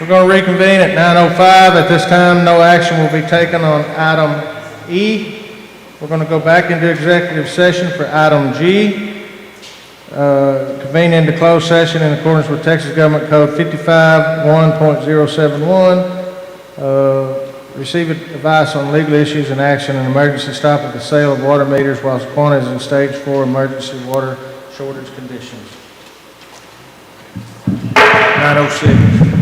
We're going to reconvene at 9:05. At this time, no action will be taken on item E. We're going to go back into executive session for item G. Convene into closed session in accordance with Texas Government Code 55-1.071. Receive advice on legal issues and action, an emergency stop at the sale of water meters whilst Quanah is in stage 4 emergency water shortage conditions. 9:06.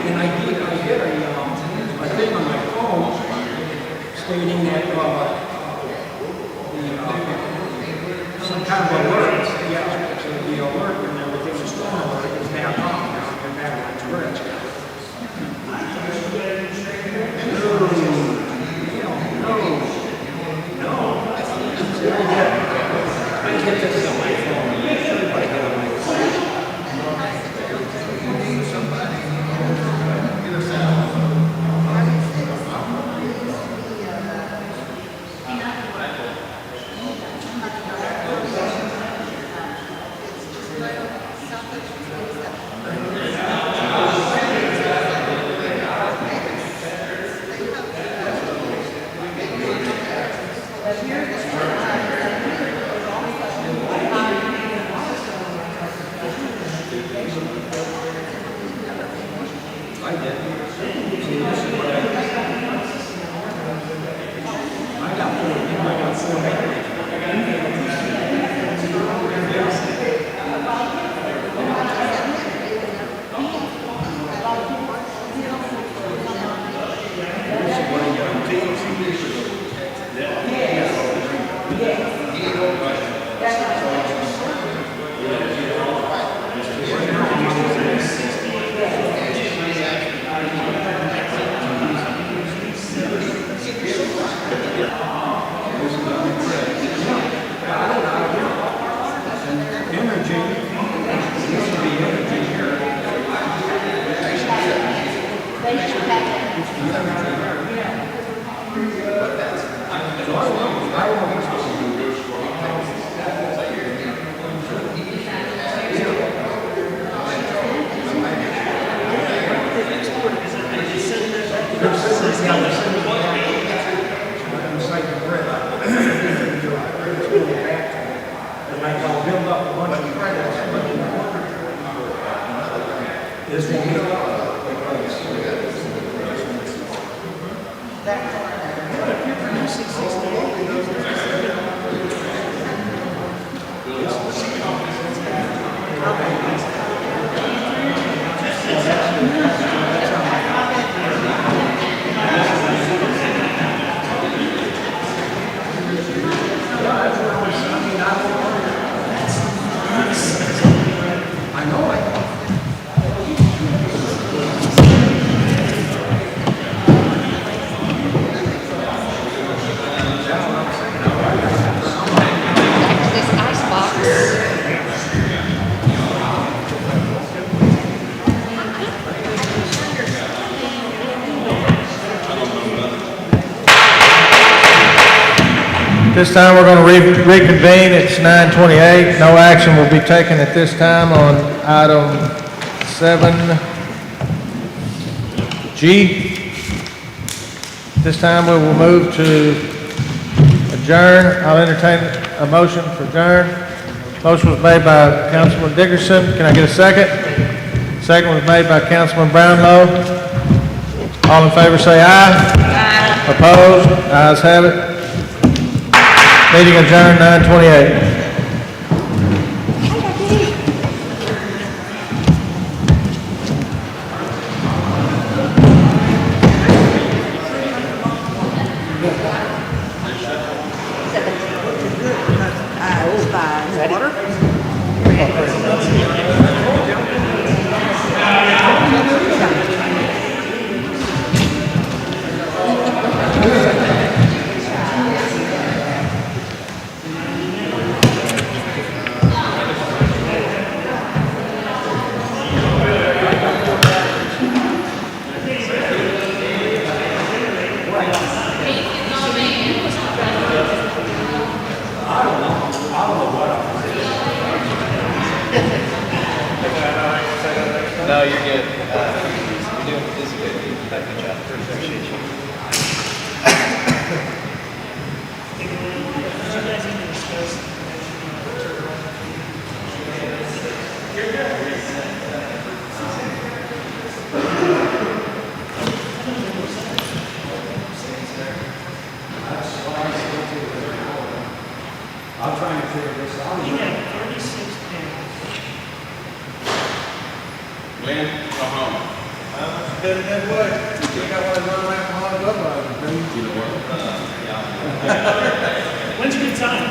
And I get This time, we're going to reconvene. It's 9:28. No action will be taken at this time on item 7G. This time, we will move to adjourn. I'll entertain a motion for adjourn. Motion was made by Councilman Dickerson. Can I get a second? Second was made by Councilman Brownlow. All in favor say aye. Aye. Opposed? Ayes have it. Meeting adjourned, 9:28. No, you're good. You're doing this is good. Good job. Appreciate you. I'm trying to figure this out. You have 36 pounds. When? Go home. Good in that way. You got one of those alcoholic Budweiser, do you? You know what? Yeah. When's a good time?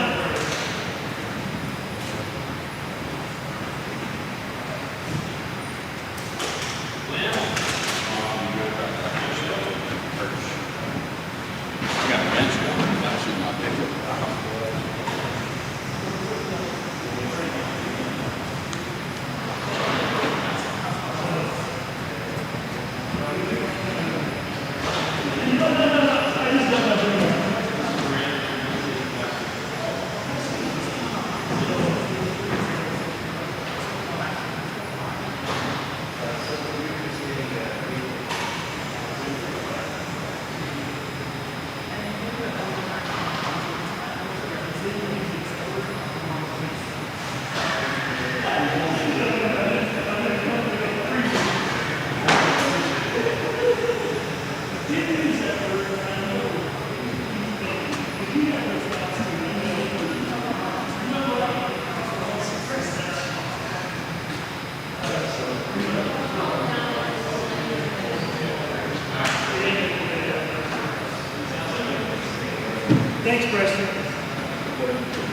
Thanks, Preston.